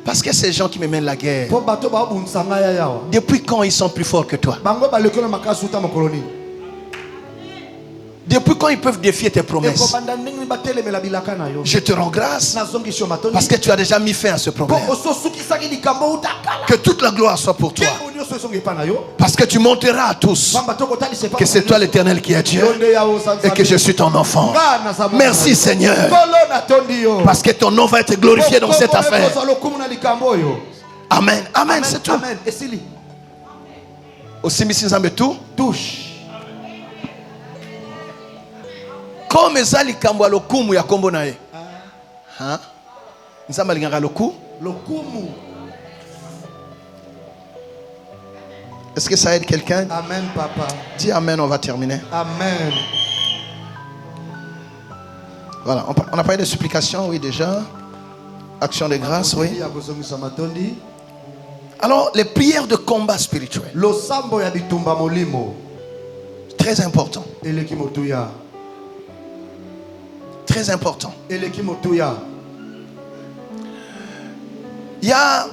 Speaker 2: Parce que ces gens qui me mènent la guerre, depuis quand ils sont plus forts que toi? Depuis quand ils peuvent défier tes promesses? Je te rends grâce parce que tu as déjà mis fin à ce problème. Que toute la gloire soit pour toi. Parce que tu monteras à tous que c'est toi l'Éternel qui est Dieu et que je suis ton enfant. Merci Seigneur. Parce que ton nom va être glorifié dans cette affaire. Amen. Amen, c'est tout. Aussi, Missinzambe tout.
Speaker 3: Touche.
Speaker 2: Comme ezali kambwa lokumu ya kombo na ye. Hein? Nzamba linganga lokumu. Est-ce que ça aide quelqu'un?
Speaker 3: Amen, papa.
Speaker 2: Dis amen, on va terminer.
Speaker 3: Amen.
Speaker 2: Voilà, on a parlé de supplication, oui, déjà. Action de grâce, oui. Alors, les prières de combat spirituel. Très important. Très important. Il y a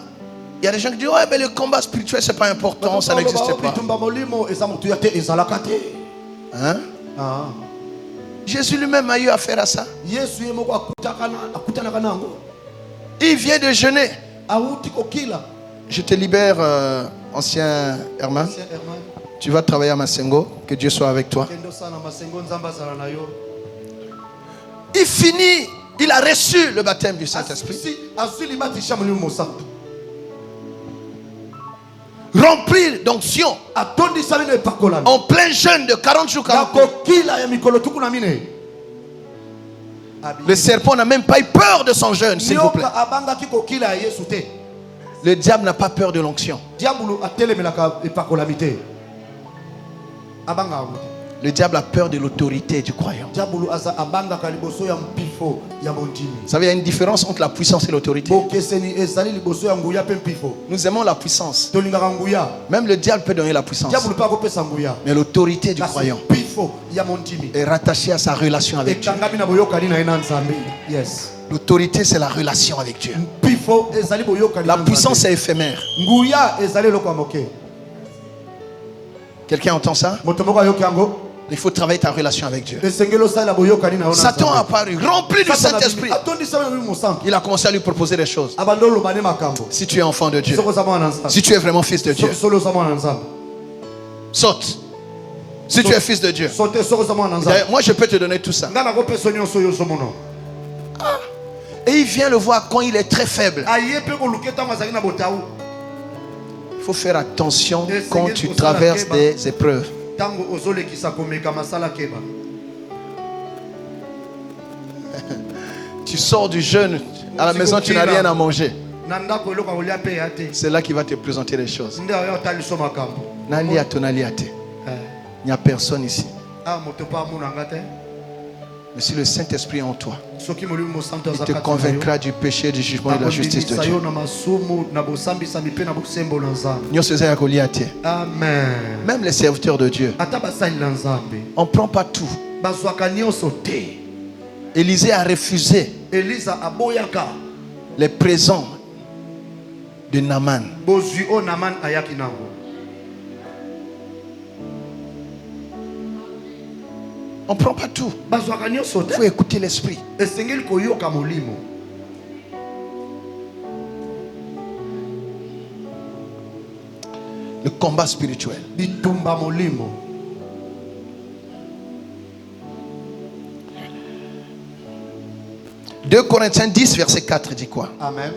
Speaker 2: des gens qui disent ouais, mais le combat spirituel c'est pas important, ça n'existe pas. Hein? Jésus lui-même a eu affaire à ça. Il vient de jeûner. Je te libère, ancien Herman. Tu vas travailler à Masengo. Que Dieu soit avec toi. Il finit, il a reçu le baptême du Saint-Esprit. Rempli d'onction. En plein jeûne de 40 jours. 40 jours. Le serpent n'a même pas eu peur de son jeûne, s'il vous plaît. Le diable n'a pas peur de l'onction. Le diable a peur de l'autorité du croyant. Vous savez, il y a une différence entre la puissance et l'autorité. Nous aimons la puissance. Même le diable peut donner la puissance. Mais l'autorité du croyant est rattachée à sa relation avec Dieu. L'autorité, c'est la relation avec Dieu. La puissance est éphémère. Quelqu'un entend ça? Il faut travailler ta relation avec Dieu. Satan a apparu, rempli du Saint-Esprit. Il a commencé à lui proposer des choses. Si tu es enfant de Dieu, si tu es vraiment fils de Dieu, saute. Si tu es fils de Dieu, moi je peux te donner tout ça. Et il vient le voir quand il est très faible. Il faut faire attention quand tu traverses des épreuves. Tu sors du jeûne, à la maison tu n'as rien à manger. C'est là qu'il va te présenter les choses. Il n'y a personne ici. Mais si le Saint-Esprit est en toi, il te convaincra du péché, du jugement et de la justice de Dieu.
Speaker 3: Amen.
Speaker 2: Même les serviteurs de Dieu, on ne prend pas tout. Élisée a refusé les présents de Naaman. On ne prend pas tout. Il faut écouter l'esprit. Le combat spirituel. 2 Corinthiens 10, verset 4 dit quoi?
Speaker 3: Amen.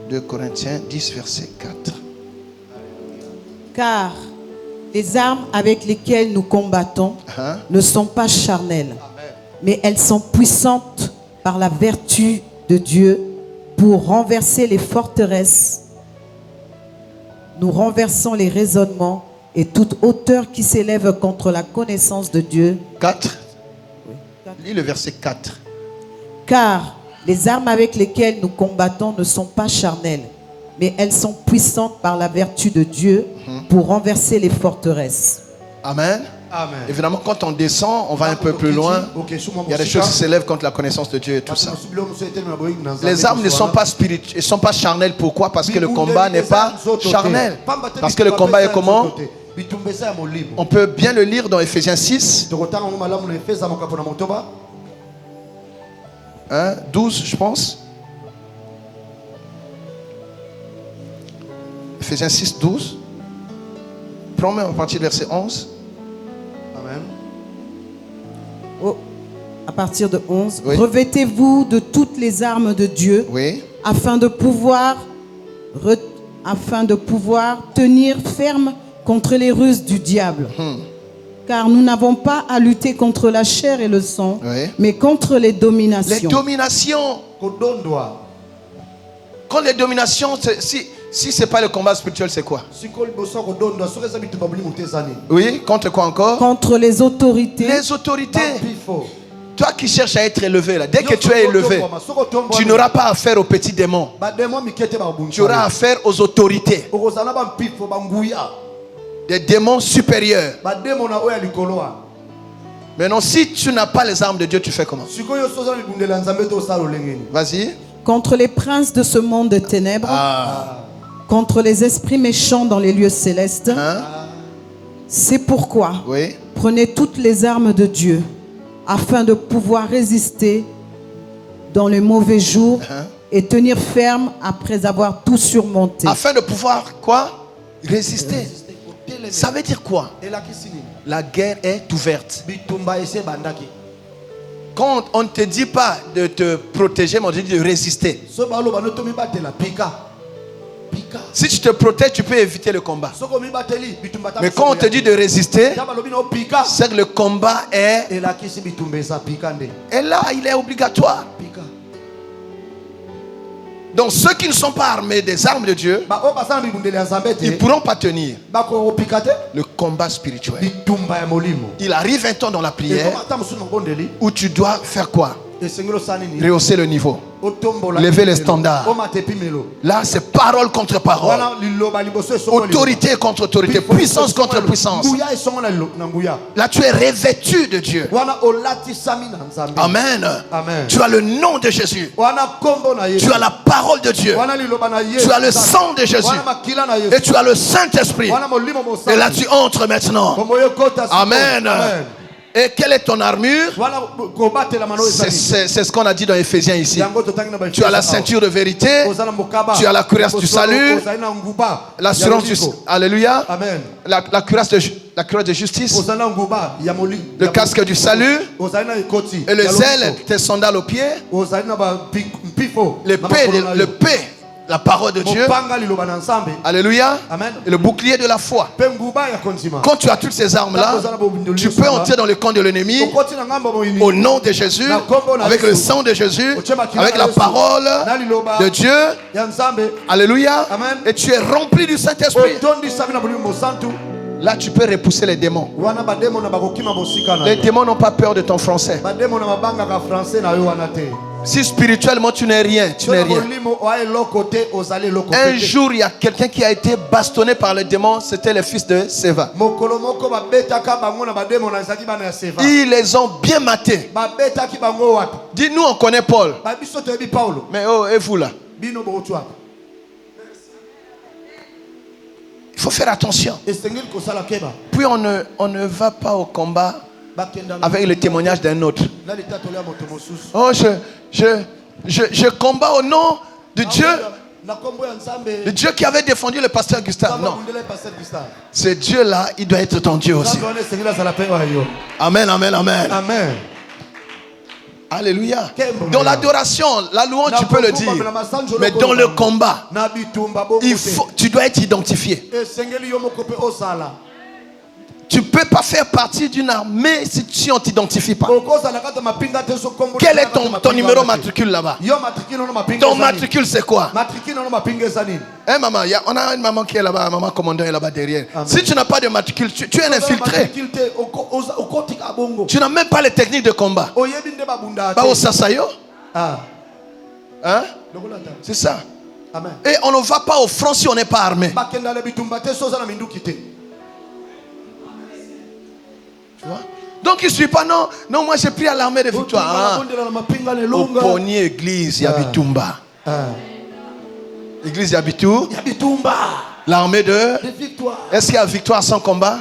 Speaker 2: De Corinthiens 10, verset 4.
Speaker 1: Car les armes avec lesquelles nous combattons ne sont pas charnelles, mais elles sont puissantes par la vertu de Dieu pour renverser les forteresses. Nous renversons les raisonnements et toute hauteur qui s'élève contre la connaissance de Dieu.
Speaker 2: 4. Lis le verset 4.
Speaker 1: Car les armes avec lesquelles nous combattons ne sont pas charnelles, mais elles sont puissantes par la vertu de Dieu pour renverser les forteresses.
Speaker 2: Amen.
Speaker 3: Amen.
Speaker 2: Évidemment, quand on descend, on va un peu plus loin. Il y a des choses qui s'élèvent contre la connaissance de Dieu et tout ça. Les armes ne sont pas spirituelles, ne sont pas charnelles. Pourquoi? Parce que le combat n'est pas charnel. Parce que le combat est comment? On peut bien le lire dans Ephésiens 6. 12, je pense. Ephésiens 6, 12. Prends-moi à partir du verset 11.
Speaker 3: Amen.
Speaker 1: Oh, à partir de 11.
Speaker 2: Oui.
Speaker 1: Revêtez-vous de toutes les armes de Dieu,
Speaker 2: Oui.
Speaker 1: afin de pouvoir tenir ferme contre les ruses du diable. Car nous n'avons pas à lutter contre la chair et le sang,
Speaker 2: Oui.
Speaker 1: mais contre les dominations.
Speaker 2: Les dominations. Quand les dominations, si ce n'est pas le combat spirituel, c'est quoi? Oui, contre quoi encore?
Speaker 1: Contre les autorités.
Speaker 2: Les autorités. Toi qui cherches à être élevé, là, dès que tu es élevé, tu n'auras pas affaire aux petits démons. Tu auras affaire aux autorités. Des démons supérieurs. Maintenant, si tu n'as pas les armes de Dieu, tu fais comment? Vas-y.
Speaker 1: Contre les princes de ce monde de ténèbres. Contre les esprits méchants dans les lieux célestes. C'est pourquoi
Speaker 2: Oui.
Speaker 1: prenez toutes les armes de Dieu afin de pouvoir résister dans les mauvais jours et tenir ferme après avoir tout surmonté.
Speaker 2: Afin de pouvoir quoi? Résister. Ça veut dire quoi? La guerre est ouverte. Quand on ne te dit pas de te protéger, mais on te dit de résister. Si tu te protèges, tu peux éviter le combat. Mais quand on te dit de résister, c'est que le combat est... Et là, il est obligatoire. Donc ceux qui ne sont pas armés des armes de Dieu, ils ne pourront pas tenir le combat spirituel. Il arrive un temps dans la prière où tu dois faire quoi? Rehausser le niveau, lever les standards. Là, c'est parole contre parole, autorité contre autorité, puissance contre puissance. Là, tu es revêtu de Dieu. Amen. Tu as le nom de Jésus. Tu as la parole de Dieu. Tu as le sang de Jésus. Et tu as le Saint-Esprit. Et là, tu entres maintenant. Amen. Et quelle est ton armure? C'est ce qu'on a dit dans Éphésiens ici. Tu as la ceinture de vérité. Tu as la cuirasse du salut. L'assurance du... Alléluia. La cuirasse de justice. Le casque du salut. Et le zèle, tes sandales aux pieds. L'épée. La parole de Dieu. Alléluia.
Speaker 3: Amen.
Speaker 2: Et le bouclier de la foi. Quand tu as toutes ces armes-là, tu peux entrer dans le camp de l'ennemi au nom de Jésus, avec le sang de Jésus, avec la parole de Dieu. Alléluia. Et tu es rempli du Saint-Esprit. Là, tu peux repousser les démons. Les démons n'ont pas peur de ton français. Si spirituellement tu n'es rien, tu n'es rien. Un jour, il y a quelqu'un qui a été bastonné par les démons. C'était le fils de Séva. Ils les ont bien matés. Dis-nous, on connaît Paul. Mais oh, et vous là? Il faut faire attention. Puis on ne va pas au combat avec le témoignage d'un autre. Oh, je combats au nom de Dieu. Le Dieu qui avait défendu le pasteur Gustave. Non. Ce Dieu-là, il doit être ton Dieu aussi. Amen, amen, amen.
Speaker 3: Amen.
Speaker 2: Alléluia. Dans l'adoration, la louange, tu peux le dire. Mais dans le combat, tu dois être identifié. Tu peux peux pas faire partie d'une armée si on ne t'identifie pas. Quel est ton numéro matricule là-bas? Ton matricule c'est quoi? Hein, maman, on a une maman qui est là-bas, maman commandant est là-bas derrière. Si tu n'as pas de matricule, tu es un infiltré. Tu n'as même pas les techniques de combat. Pas au Sasayo. Hein? C'est ça.
Speaker 3: Amen.
Speaker 2: Et on ne va pas au front si on n'est pas armé. Tu vois? Donc il ne suit pas, non, moi j'ai pris à l'armée de victoire. Au Pogné église, Yabitumba. Église Yabitou. L'armée de victoire. Est-ce qu'il y a victoire sans combat?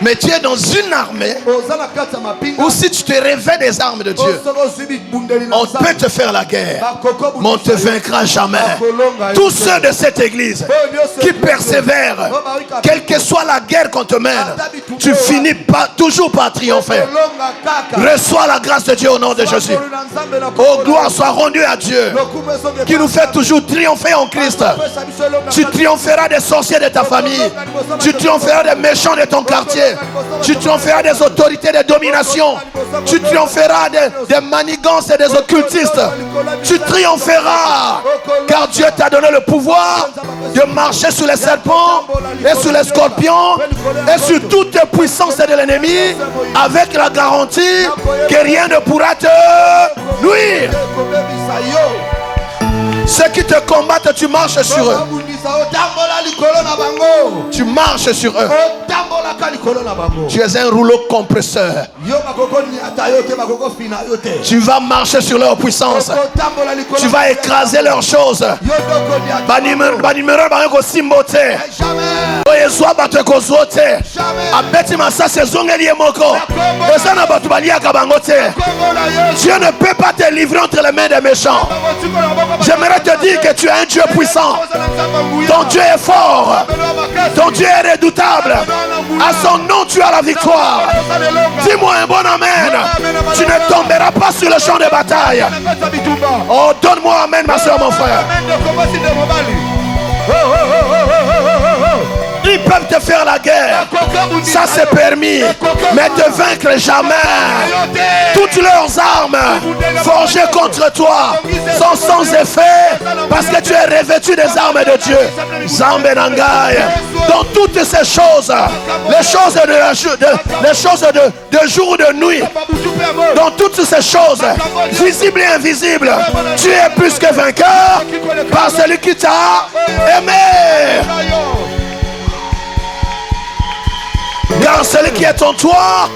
Speaker 2: Mais tu es dans une armée où si tu te réveilles des armes de Dieu, on peut te faire la guerre, mais on ne te vaincra jamais. Tous ceux de cette église qui persévèrent, quelle que soit la guerre qu'on te mène, tu finis toujours par triompher. Reçois la grâce de Dieu au nom de Jésus. Oh, gloire soit rendue à Dieu qui nous fait toujours triompher en Christ. Tu triompheras des sorciers de ta famille. Tu triompheras des méchants de ton quartier. Tu triompheras des autorités de domination. Tu triompheras des manigances et des occultistes. Tu triompheras car Dieu t'a donné le pouvoir de marcher sur les serpents et sur les scorpions et sur toute puissance de l'ennemi, avec la garantie que rien ne pourra te nuire. Ceux qui te combattent, tu marches sur eux. Tu marches sur eux. Tu es un rouleau compresseur. Tu vas marcher sur leur puissance. Tu vas écraser leurs choses. Dieu ne peut pas te livrer entre les mains des méchants. J'aimerais te dire que tu es un Dieu puissant. Ton Dieu est fort. Ton Dieu est redoutable. À son nom tu as la victoire. Dis-moi un bon amen. Tu ne tomberas pas sur le champ de bataille. Oh, donne-moi amen, ma soeur, mon frère. Ils peuvent te faire la guerre, ça c'est permis, mais te vaincre jamais. Toutes leurs armes forgées contre toi sont sans effet parce que tu es revêtu des armes de Dieu. Zambenangai. Dans toutes ces choses, les choses de jour ou de nuit, dans toutes ces choses, visibles et invisibles, tu es plus que vainqueur par celui qui t'a aimé. Car celui qui est en toi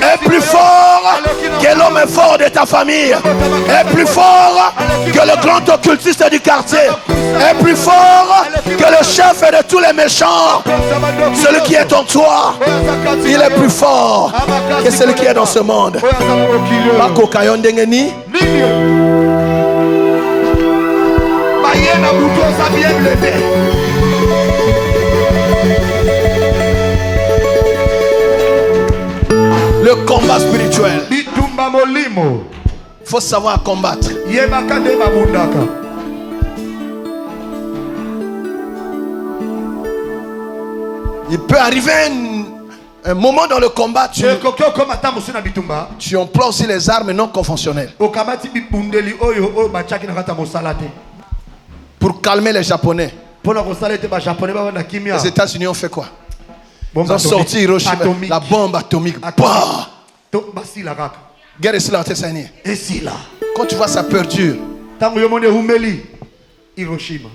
Speaker 2: est plus fort que l'homme fort de ta famille, est plus fort que le grand occultiste du quartier, est plus fort que le chef de tous les méchants. Celui qui est en toi, il est plus fort que celui qui est dans ce monde. Le combat spirituel. Il faut savoir combattre. Il peut arriver un moment dans le combat, tu emploies aussi les armes non conventionnelles. Pour calmer les Japonais. Les États-Unis ont fait quoi? Ils ont sorti Hiroshima, la bombe atomique. Guerre ici là, quand tu vois ça perdure.
Speaker 3: Hiroshima.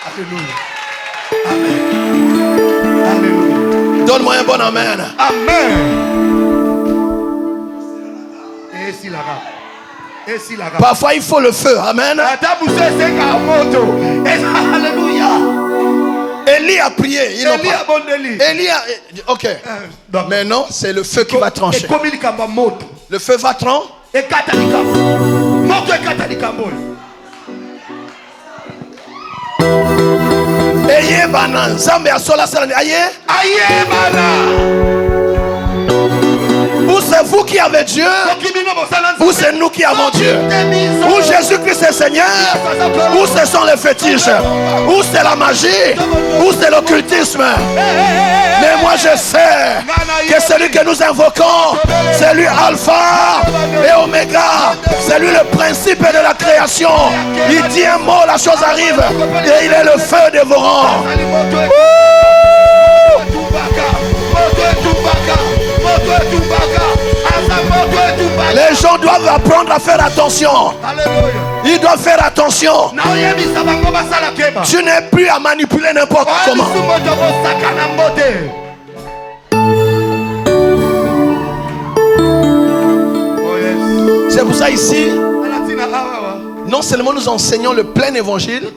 Speaker 2: Alléluia. Donne-moi un bon amen.
Speaker 3: Amen.
Speaker 2: Parfois il faut le feu. Amen.
Speaker 3: Alléluia.
Speaker 2: Élie a prié. Élie a... Ok. Mais non, c'est le feu qui va trancher. Le feu va trancher. Aye bana. Nzambe asola sala. Aye bana. Où c'est vous qui avez Dieu ou c'est nous qui avons Dieu? Ou Jésus-Christ est Seigneur, ou ce sont les fétiches, ou c'est la magie, ou c'est l'occultisme. Mais moi je sais que celui que nous invoquons, c'est lui Alpha et Oméga, c'est lui le principe de la création. Il dit un mot, la chose arrive, et il est le feu dévorant. Les gens doivent apprendre à faire attention. Ils doivent faire attention. Tu n'es plus à manipuler n'importe comment. C'est pour ça ici, non seulement nous enseignons le plein évangile,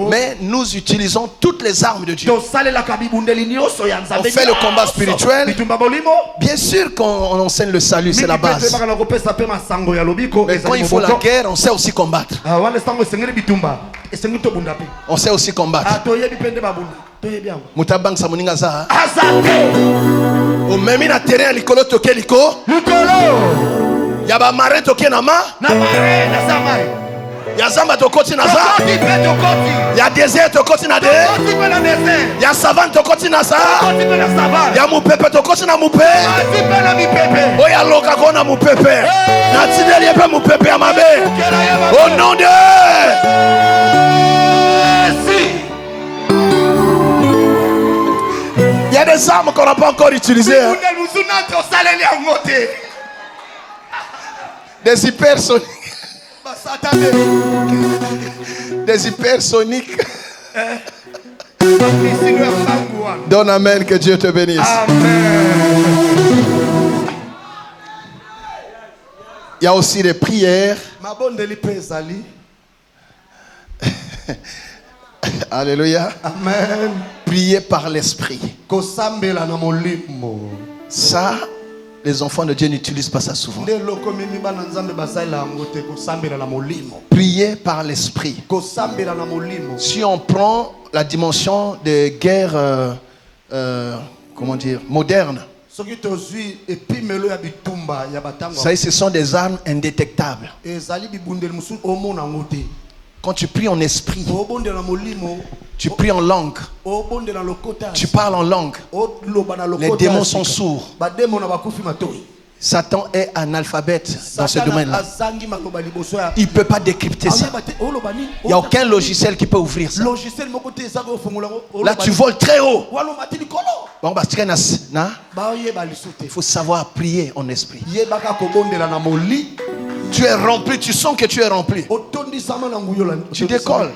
Speaker 2: mais nous utilisons toutes les armes de Dieu. On fait le combat spirituel. Bien sûr qu'on enseigne le salut, c'est la base. Mais quand il faut la guerre, on sait aussi combattre. On sait aussi combattre. Mutabang samuninga za. O memi na terrain likolo toke liko. Ya ba mare toke na ma. Na mare na samai. Ya zamba tokoti na za. Ya désert tokoti na de. Ya savane tokoti na sa. Ya mupepe tokoti na mupe. O ya loka kona mupepe. Na tideli epe mupepe ya mabe. Au nom de il y a des armes qu'on n'a pas encore utilisées. Hein. Des hypersoniques. Des hypersoniques. Donne amen, que Dieu te bénisse. Amen. Il y a aussi des prières. Alléluia. Amen. Prier par l'esprit. Ça, les enfants de Dieu n'utilisent pas ça souvent. Prier par l'esprit. Si on prend la dimension des guerres, comment dire, modernes, ça, ce sont des armes indétectables. Quand tu pries en esprit, tu pries en langue, tu parles en langue, les démons sont sourds. Satan est analphabète dans ce domaine-là. Il ne peut pas décrypter ça. Il n'y a aucun logiciel qui peut ouvrir ça. Là, tu voles très haut. Il faut savoir prier en esprit. Tu es rempli, tu sens que tu es rempli. Tu décolles.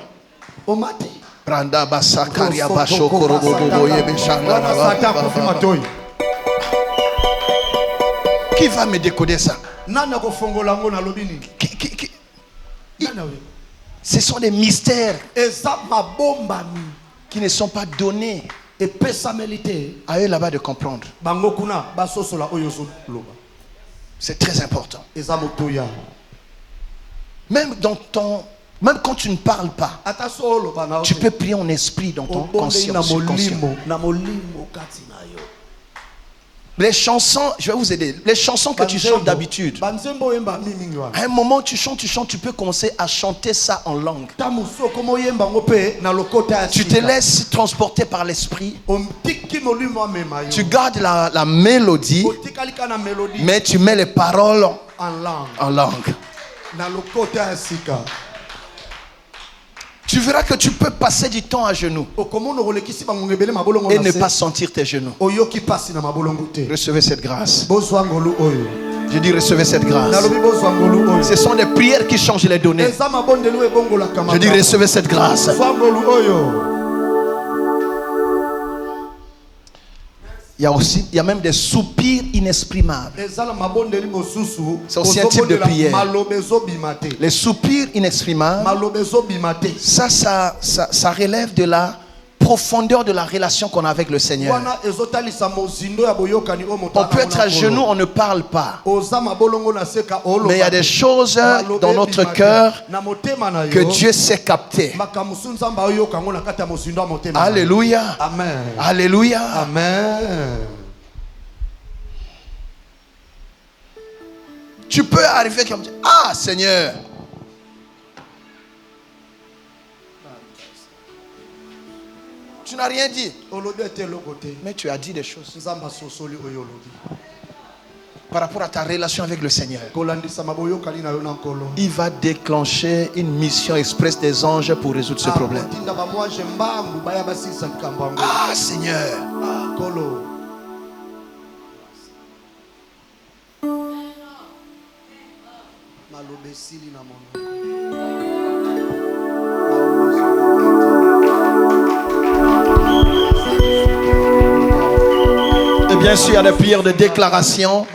Speaker 2: Qui va me décoder ça? Ce sont des mystères qui ne sont pas donnés à eux là-bas de comprendre. C'est très important. Même quand tu ne parles pas, tu peux prier en esprit dans ton conscience. Les chansons, je vais vous aider. Les chansons que tu chantes d'habitude, à un moment tu chantes, tu peux commencer à chanter ça en langue. Tu te laisses transporter par l'esprit. Tu gardes la mélodie, mais tu mets les paroles en langue. Tu verras que tu peux passer du temps à genoux et ne pas sentir tes genoux. Recevez cette grâce. Je dis recevez cette grâce. Ce sont des prières qui changent les données. Je dis recevez cette grâce. Il y a même des soupirs inexprimables. C'est aussi un type de prière. Les soupirs inexprimables, ça relève de la profondeur de la relation qu'on a avec le Seigneur. On peut être à genoux, on ne parle pas. Mais il y a des choses dans notre cœur que Dieu sait capter. Alléluia. Amen. Alléluia. Amen. Tu peux arriver comme dire, ah Seigneur. Tu n'as rien dit. Mais tu as dit des choses. Par rapport à ta relation avec le Seigneur. Il va déclencher une mission express des anges pour résoudre ce problème. Ah Seigneur. Et bien sûr, il y a des prières de déclaration,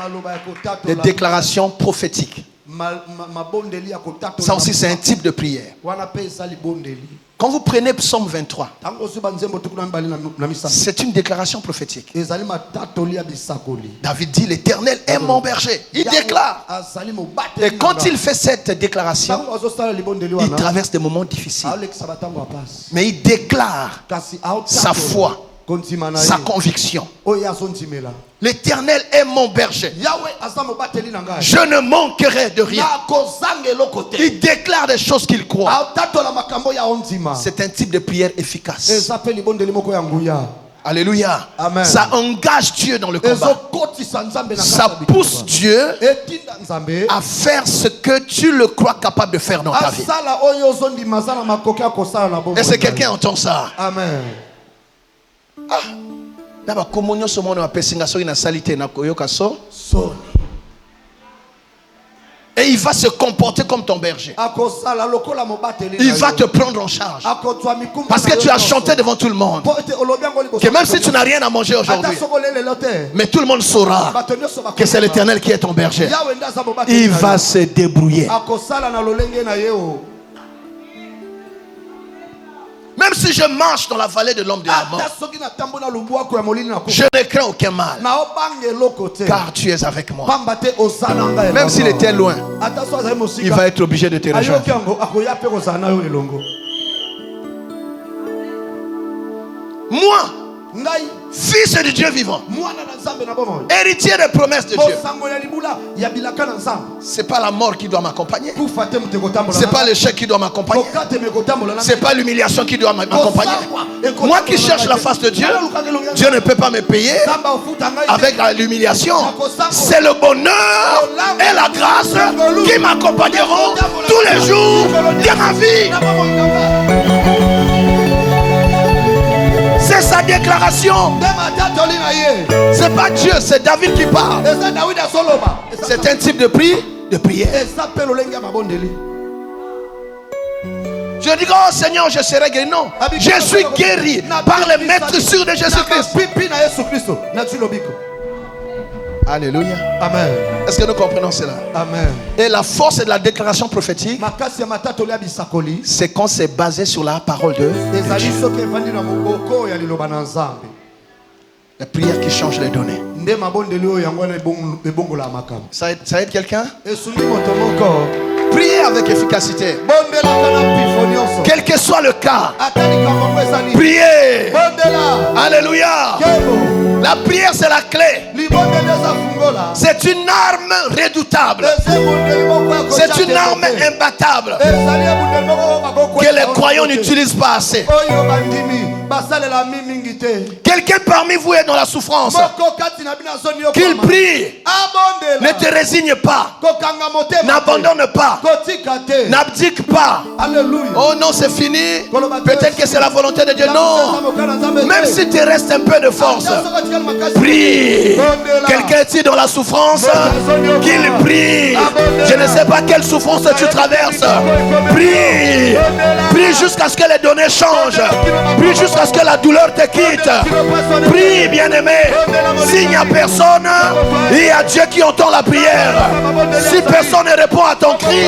Speaker 2: des déclarations prophétiques. Ça aussi, c'est un type de prière. Quand vous prenez Psaume 23, c'est une déclaration prophétique. David dit, l'Éternel est mon berger. Il déclare. Et quand il fait cette déclaration, il traverse des moments difficiles. Mais il déclare sa foi, sa conviction. L'Éternel est mon berger. Je ne manquerai de rien. Il déclare des choses qu'il croit. C'est un type de prière efficace. Alléluia. Amen. Ça engage Dieu dans le combat. Ça pousse Dieu à faire ce que tu le crois capable de faire dans ta vie. Est-ce que quelqu'un entend ça?
Speaker 3: Amen.
Speaker 2: Ah. Et il va se comporter comme ton berger. Il va te prendre en charge. Parce que tu as chanté devant tout le monde que même si tu n'as rien à manger aujourd'hui, mais tout le monde saura que c'est l'Éternel qui est ton berger. Il va se débrouiller. Même si je marche dans la vallée de l'ombre de la mort, je ne crains aucun mal, car tu es avec moi. Même s'il était loin, il va être obligé de te rejoindre. Moi, fils de Dieu vivant, héritier des promesses de Dieu, c'est pas la mort qui doit m'accompagner, c'est pas l'échec qui doit m'accompagner, c'est pas l'humiliation qui doit m'accompagner. Moi qui cherche la face de Dieu, Dieu ne peut pas me payer avec l'humiliation. C'est le bonheur et la grâce qui m'accompagneront tous les jours de ma vie. C'est sa déclaration. C'est pas Dieu, c'est David qui parle. C'est un type de prière. Je dis, oh Seigneur, je serai guéri. Non, je suis guéri par le maître sûr de Jésus-Christ. Alléluia. Amen. Est-ce que nous comprenons cela? Amen. Et la force de la déclaration prophétique, c'est quand c'est basé sur la parole de Dieu. La prière qui change les données. Ça aide quelqu'un? Priez avec efficacité. Quel que soit le cas, priez. Alléluia. La prière, c'est la clé. C'est une arme redoutable. C'est une arme imbattable que les croyants n'utilisent pas assez. Quelqu'un parmi vous est dans la souffrance, qu'il prie. Ne te résigne pas. N'abandonne pas. N'abdique pas. Oh non, c'est fini. Peut-être que c'est la volonté de Dieu. Non. Même si tu restes un peu de force, prie. Quelqu'un est dans la souffrance, qu'il prie. Je ne sais pas quelle souffrance tu traverses. Prie. Prie jusqu'à ce que les données changent. Prie jusqu'à ce que la douleur te quitte. Prie, bien-aimé. S'il n'y a personne, il y a Dieu qui entend la prière. Si personne ne répond à ton cri,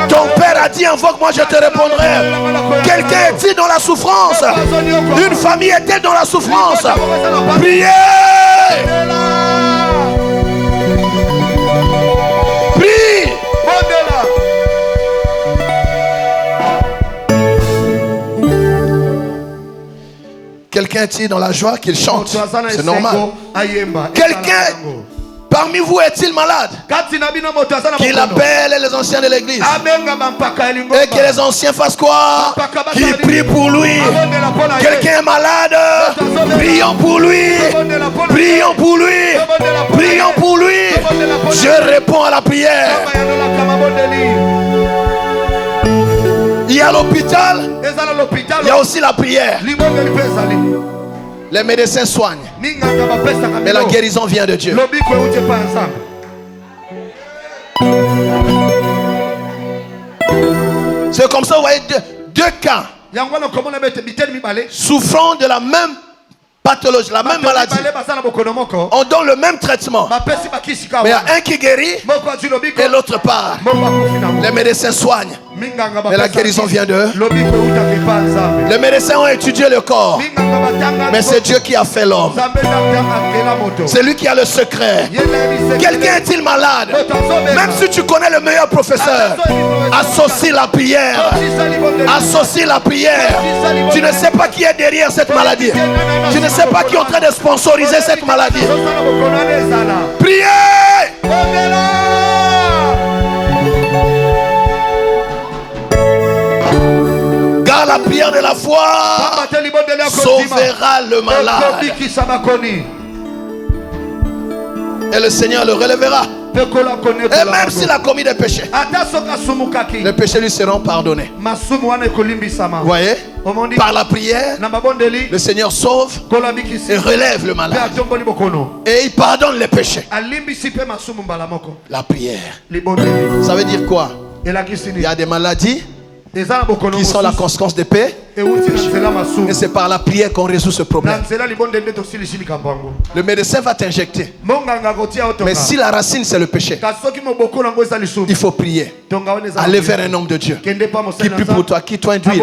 Speaker 2: ton Père a dit, invoque-moi, je te répondrai. Quelqu'un est-il dans la souffrance? Une famille est-elle dans la souffrance? Priez. Prie. Quelqu'un est-il dans la joie qu'il chante? C'est normal. Quelqu'un Parmi vous est-il malade? Qu'il appelle les anciens de l'église. Et que les anciens fassent quoi? Qu'ils prient pour lui. Quelqu'un est malade? Prions pour lui. Prions pour lui. Prions pour lui. Je réponds à la prière. Il y a l'hôpital. Il y a aussi la prière. Les médecins soignent, mais la guérison vient de Dieu. C'est comme ça, vous voyez deux cas souffrant de la même pathologie, la même maladie. On donne le même traitement, mais il y a un qui guérit et l'autre part. Les médecins soignent, mais la guérison vient d'eux. Les médecins ont étudié le corps, mais c'est Dieu qui a fait l'homme. C'est lui qui a le secret. Quelqu'un est-il malade? Même si tu connais le meilleur professeur, associe la prière. Associe la prière. Tu ne sais pas qui est derrière cette maladie. Tu ne sais pas qui est en train de sponsoriser cette maladie. Priez! Car la prière de la foi sauvera le malade. Et le Seigneur le relèvera. Et même s'il a commis des péchés, les péchés lui seront pardonnés. Vous voyez? Par la prière, le Seigneur sauve et relève le malade. Et il pardonne les péchés. La prière. Ça veut dire quoi? Il y a des maladies qui sont la conséquence de paix. Et c'est par la prière qu'on résout ce problème. Le médecin va t'injecter. Mais si la racine c'est le péché, il faut prier. Aller vers un homme de Dieu qui prie pour toi, qui t'induit,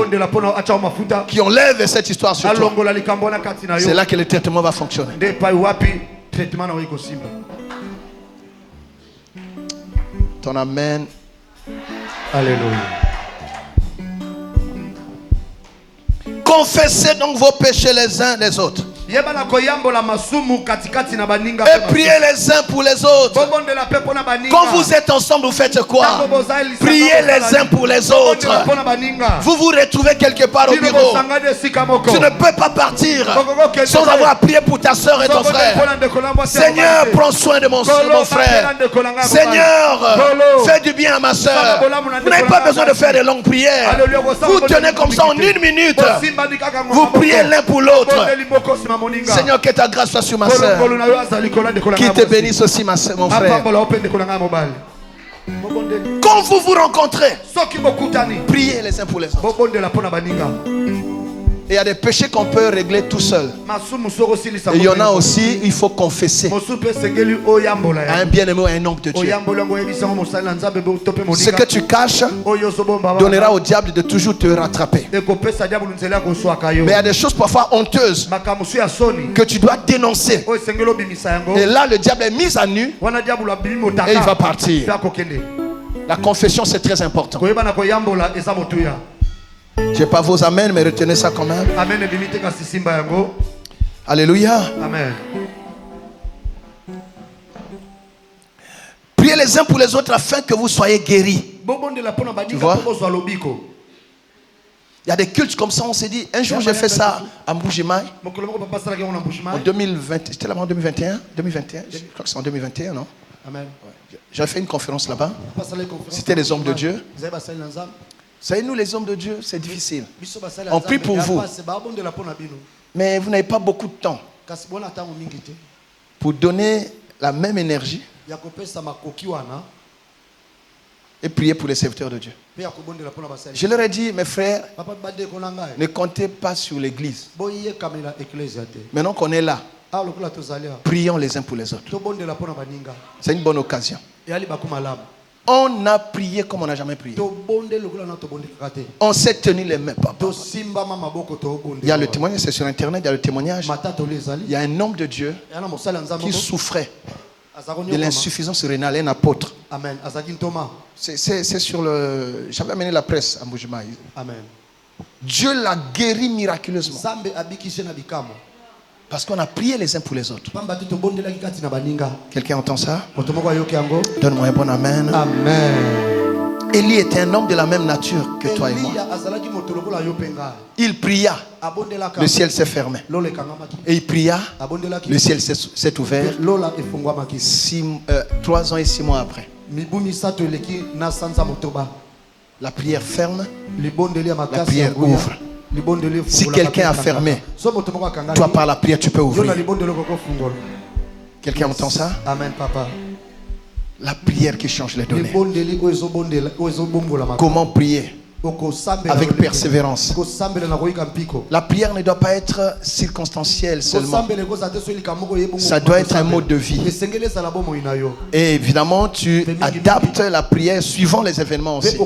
Speaker 2: qui enlève cette histoire sur toi. C'est là que le traitement va fonctionner. Ton amen.
Speaker 3: Alléluia.
Speaker 2: Confessez donc vos péchés les uns les autres. Et priez les uns pour les autres. Quand vous êtes ensemble, vous faites quoi? Priez les uns pour les autres. Vous vous retrouvez quelque part au bureau. Tu ne peux pas partir sans avoir prié pour ta soeur et ton frère. Seigneur, prends soin de mon frère. Seigneur, fais du bien à ma soeur. Vous n'avez pas besoin de faire de longues prières. Vous tenez comme ça en 1 minute. Vous priez l'un pour l'autre. Seigneur, que ta grâce soit sur ma soeur. Qui te bénisse aussi, mon frère. Quand vous vous rencontrez, priez les uns pour les autres. Et il y a des péchés qu'on peut régler tout seul. Et il y en a aussi, il faut confesser à un bien-aimé, à un homme de Dieu. Ce que tu caches donnera au diable de toujours te rattraper. Mais il y a des choses parfois honteuses que tu dois dénoncer. Et là, le diable est mis à nu et il va partir. La confession, c'est très important. Je n'ai pas vos amens, mais retenez ça quand même. Alléluia.
Speaker 3: Amen.
Speaker 2: Priez les uns pour les autres afin que vous soyez guéris. Tu vois? Il y a des cultes comme ça, on s'est dit, un jour j'ai fait ça à Mbujimaï. En 2020, c'était là en 2021, je crois que c'est en 2021, non?
Speaker 3: Amen.
Speaker 2: J'ai fait une conférence là-bas. C'était les hommes de Dieu. Vous savez, nous les hommes de Dieu, c'est difficile. On prie pour vous. Mais vous n'avez pas beaucoup de temps pour donner la même énergie et prier pour les serviteurs de Dieu. Je leur ai dit, mes frères, ne comptez pas sur l'église. Maintenant qu'on est là, prions les uns pour les autres. C'est une bonne occasion. On a prié comme on n'a jamais prié. On s'est tenu les mains. Il y a le témoignage, c'est sur internet, il y a le témoignage. Il y a un homme de Dieu qui souffrait de l'insuffisance rénale, un apôtre.
Speaker 3: Amen.
Speaker 2: C'est sur le... J'avais amené la presse à Mbujimaï.
Speaker 3: Amen.
Speaker 2: Dieu l'a guéri miraculeusement. Parce qu'on a prié les uns pour les autres. Quelqu'un entend ça? Donne-moi un bon amen.
Speaker 3: Amen.
Speaker 2: Élie était un homme de la même nature que toi et moi. Il pria, le ciel s'est fermé. Et il pria, le ciel s'est ouvert 3 ans et 6 mois après. La prière ferme, la prière ouvre. Si quelqu'un a fermé, toi par la prière tu peux ouvrir. Quelqu'un entend ça?
Speaker 3: Amen, papa.
Speaker 2: La prière qui change les données. Comment prier? Avec persévérance. La prière ne doit pas être circonstancielle seulement. Ça doit être un mode de vie. Et évidemment, tu adaptes la prière suivant les événements aussi.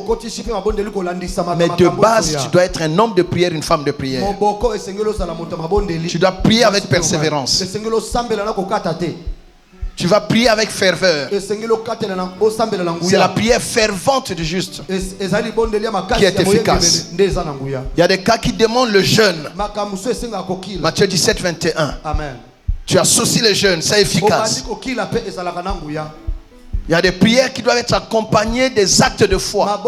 Speaker 2: Mais de base, tu dois être un homme de prière, une femme de prière. Tu dois prier avec persévérance. Tu vas prier avec ferveur. C'est la prière fervente du juste qui est efficace. Il y a des cas qui demandent le jeûne. Matthieu 17, 21.
Speaker 3: Amen.
Speaker 2: Tu associes le jeûne, c'est efficace. Il y a des prières qui doivent être accompagnées des actes de foi.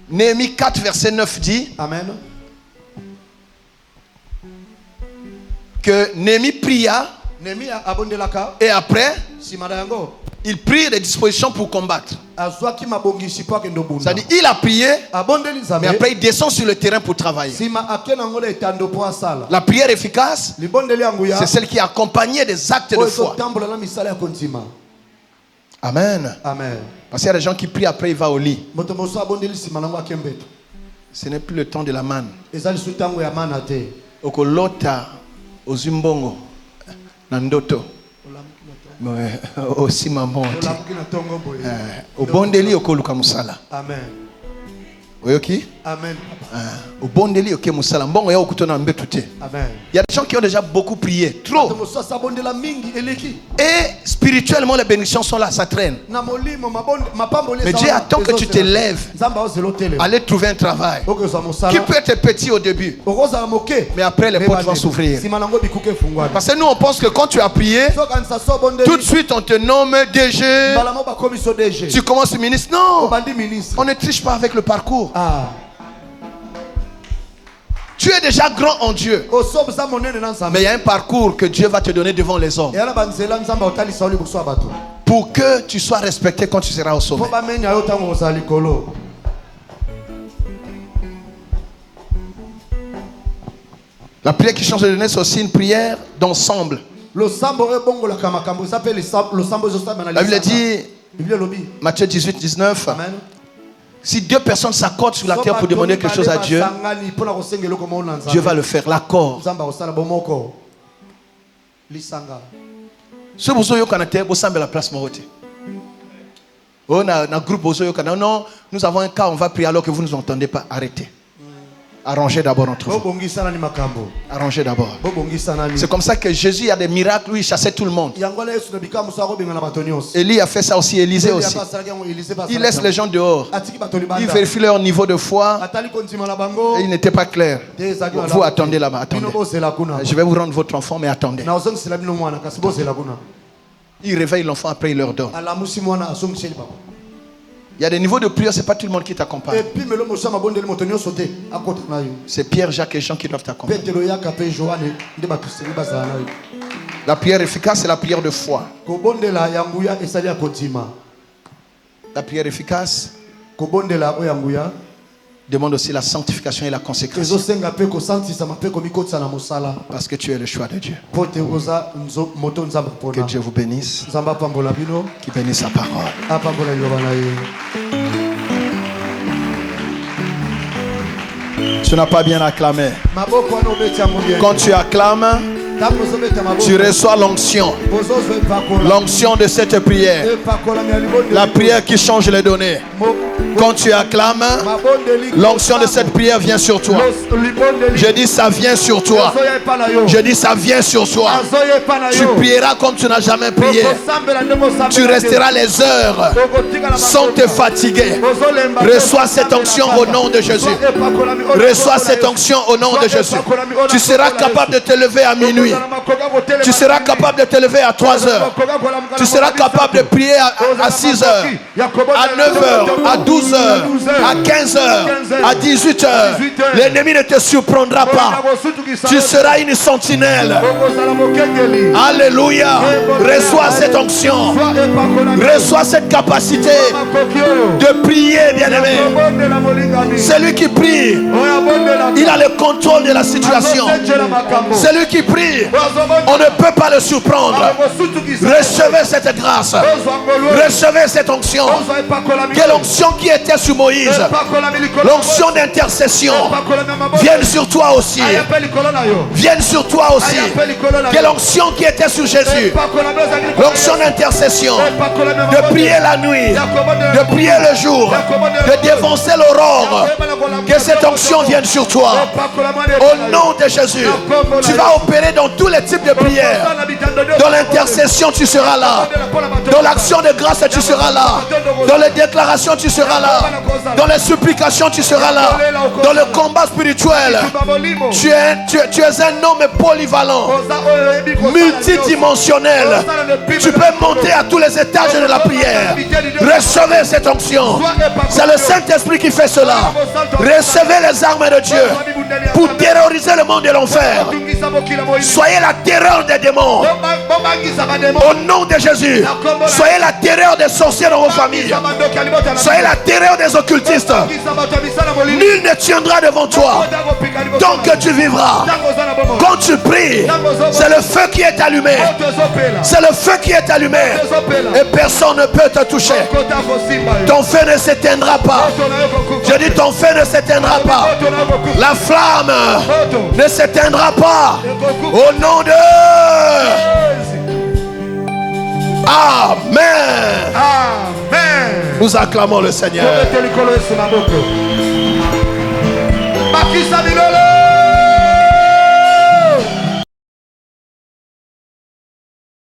Speaker 2: Néhémie 4, verset 9 dit.
Speaker 3: Amen.
Speaker 2: Que Néhémie pria et après il prit des dispositions pour combattre. C'est-à-dire il a prié mais après il descend sur le terrain pour travailler. La prière efficace, c'est celle qui est accompagnée des actes de foi. Amen.
Speaker 3: Amen.
Speaker 2: Parce qu'il y a des gens qui prient après il va au lit. Ce n'est plus le temps de la manne. Okolota Ozimbongo Nandoto Osimamonti Obondeli okoluka musala.
Speaker 3: Amen.
Speaker 2: Oyoki?
Speaker 3: Amen.
Speaker 2: Obondeli oke musala mbongo ya okutona mbetute.
Speaker 3: Amen.
Speaker 2: Il y a des gens qui ont déjà beaucoup prié, trop. Et spirituellement les bénédictions sont là, ça traîne. Mais Dieu attend que tu te lèves, aller trouver un travail qui peut être petit au début, mais après les portes vont s'ouvrir. Parce que nous on pense que quand tu as prié, tout de suite on te nomme DG, tu commences ministre. Non, on ne triche pas avec le parcours. Tu es déjà grand en Dieu. Mais il y a un parcours que Dieu va te donner devant les hommes pour que tu sois respecté quand tu seras au sommet. La prière qui change de données, c'est aussi une prière d'ensemble. La Bible dit, Matthieu 18, 19. Amen. Si 2 personnes s'accordent sur la terre pour demander quelque chose à Dieu, Dieu va le faire. L'accord. Ce bozo yo kanate bosambe la place morote. Oh na groupe bozo yo kana. Non, nous avons un cas, on va prier alors que vous ne nous entendez pas. Arrêtez. Arrangez d'abord entre vous. Arrangez d'abord. C'est comme ça que Jésus a des miracles, lui il chassait tout le monde. Élie a fait ça aussi, Élisée aussi. Il laisse les gens dehors. Il vérifie leur niveau de foi. Et il n'était pas clair. Vous attendez là-bas, attendez. Je vais vous rendre votre enfant, mais attendez. Il réveille l'enfant, après il leur donne. Il y a des niveaux de prière, ce n'est pas tout le monde qui t'accompagne. C'est Pierre, Jacques et Jean qui doivent t'accompagner. La prière efficace, c'est la prière de foi. La prière efficace demande aussi la sanctification et la consécration. Parce que tu es le choix de Dieu. Que Dieu vous bénisse. Qu'il bénisse sa parole. Tu n'as pas bien acclamé. Quand tu acclames, Tu reçois l'onction. L'onction de cette prière. La prière qui change les données. Quand tu acclames, l'onction de cette prière vient sur toi. Je dis ça vient sur toi. Je dis ça vient sur toi. Tu prieras comme tu n'as jamais prié. Tu resteras les heures sans te fatiguer. Reçois cette onction au nom de Jésus. Reçois cette onction au nom de Jésus. Tu seras capable de te lever à minuit. Tu seras capable de te lever à 3 heures. Tu seras capable de prier à 6 heures, à 9 heures, à 12 heures, à 15 heures, à 18 heures. L'ennemi ne te surprendra pas. Tu seras une sentinelle. Alléluia. Reçois cette onction. Reçois cette capacité de prier, bien-aimé. Celui qui prie, il a le contrôle de la situation. Celui qui prie, on ne peut pas le surprendre. Recevez cette grâce. Recevez cette onction. Quelle onction qui était sur Moïse. L'onction d'intercession. Vienne sur toi aussi. Vienne sur toi aussi. Quelle onction qui était sur Jésus. L'onction d'intercession. De prier la nuit. De prier le jour. De dévancer l'aurore. Que cette onction vienne sur toi. Au nom de Jésus. Tu vas opérer dans tous les types de prières. Dans l'intercession, tu seras là. Dans l'action de grâce, tu seras là. Dans les déclarations, tu seras là. Dans les supplications, tu seras là. Dans le combat spirituel, tu es un homme polyvalent, multidimensionnel. Tu peux monter à tous les étages de la prière. Recevez cette onction. C'est le Saint-Esprit qui fait cela. Recevez les armes de Dieu pour terroriser le monde de l'enfer. Soyez la terreur des démons. Au nom de Jésus. Soyez la terreur des sorciers dans vos familles. Soyez la terreur des occultistes. Nul ne tiendra devant toi tant que tu vivras. Quand tu pries, c'est le feu qui est allumé. C'est le feu qui est allumé. Et personne ne peut te toucher. Ton feu ne s'éteindra pas. Je dis ton feu ne s'éteindra pas. La flamme ne s'éteindra pas. Au nom de... Amen.
Speaker 3: Amen.
Speaker 2: Nous acclamons le Seigneur.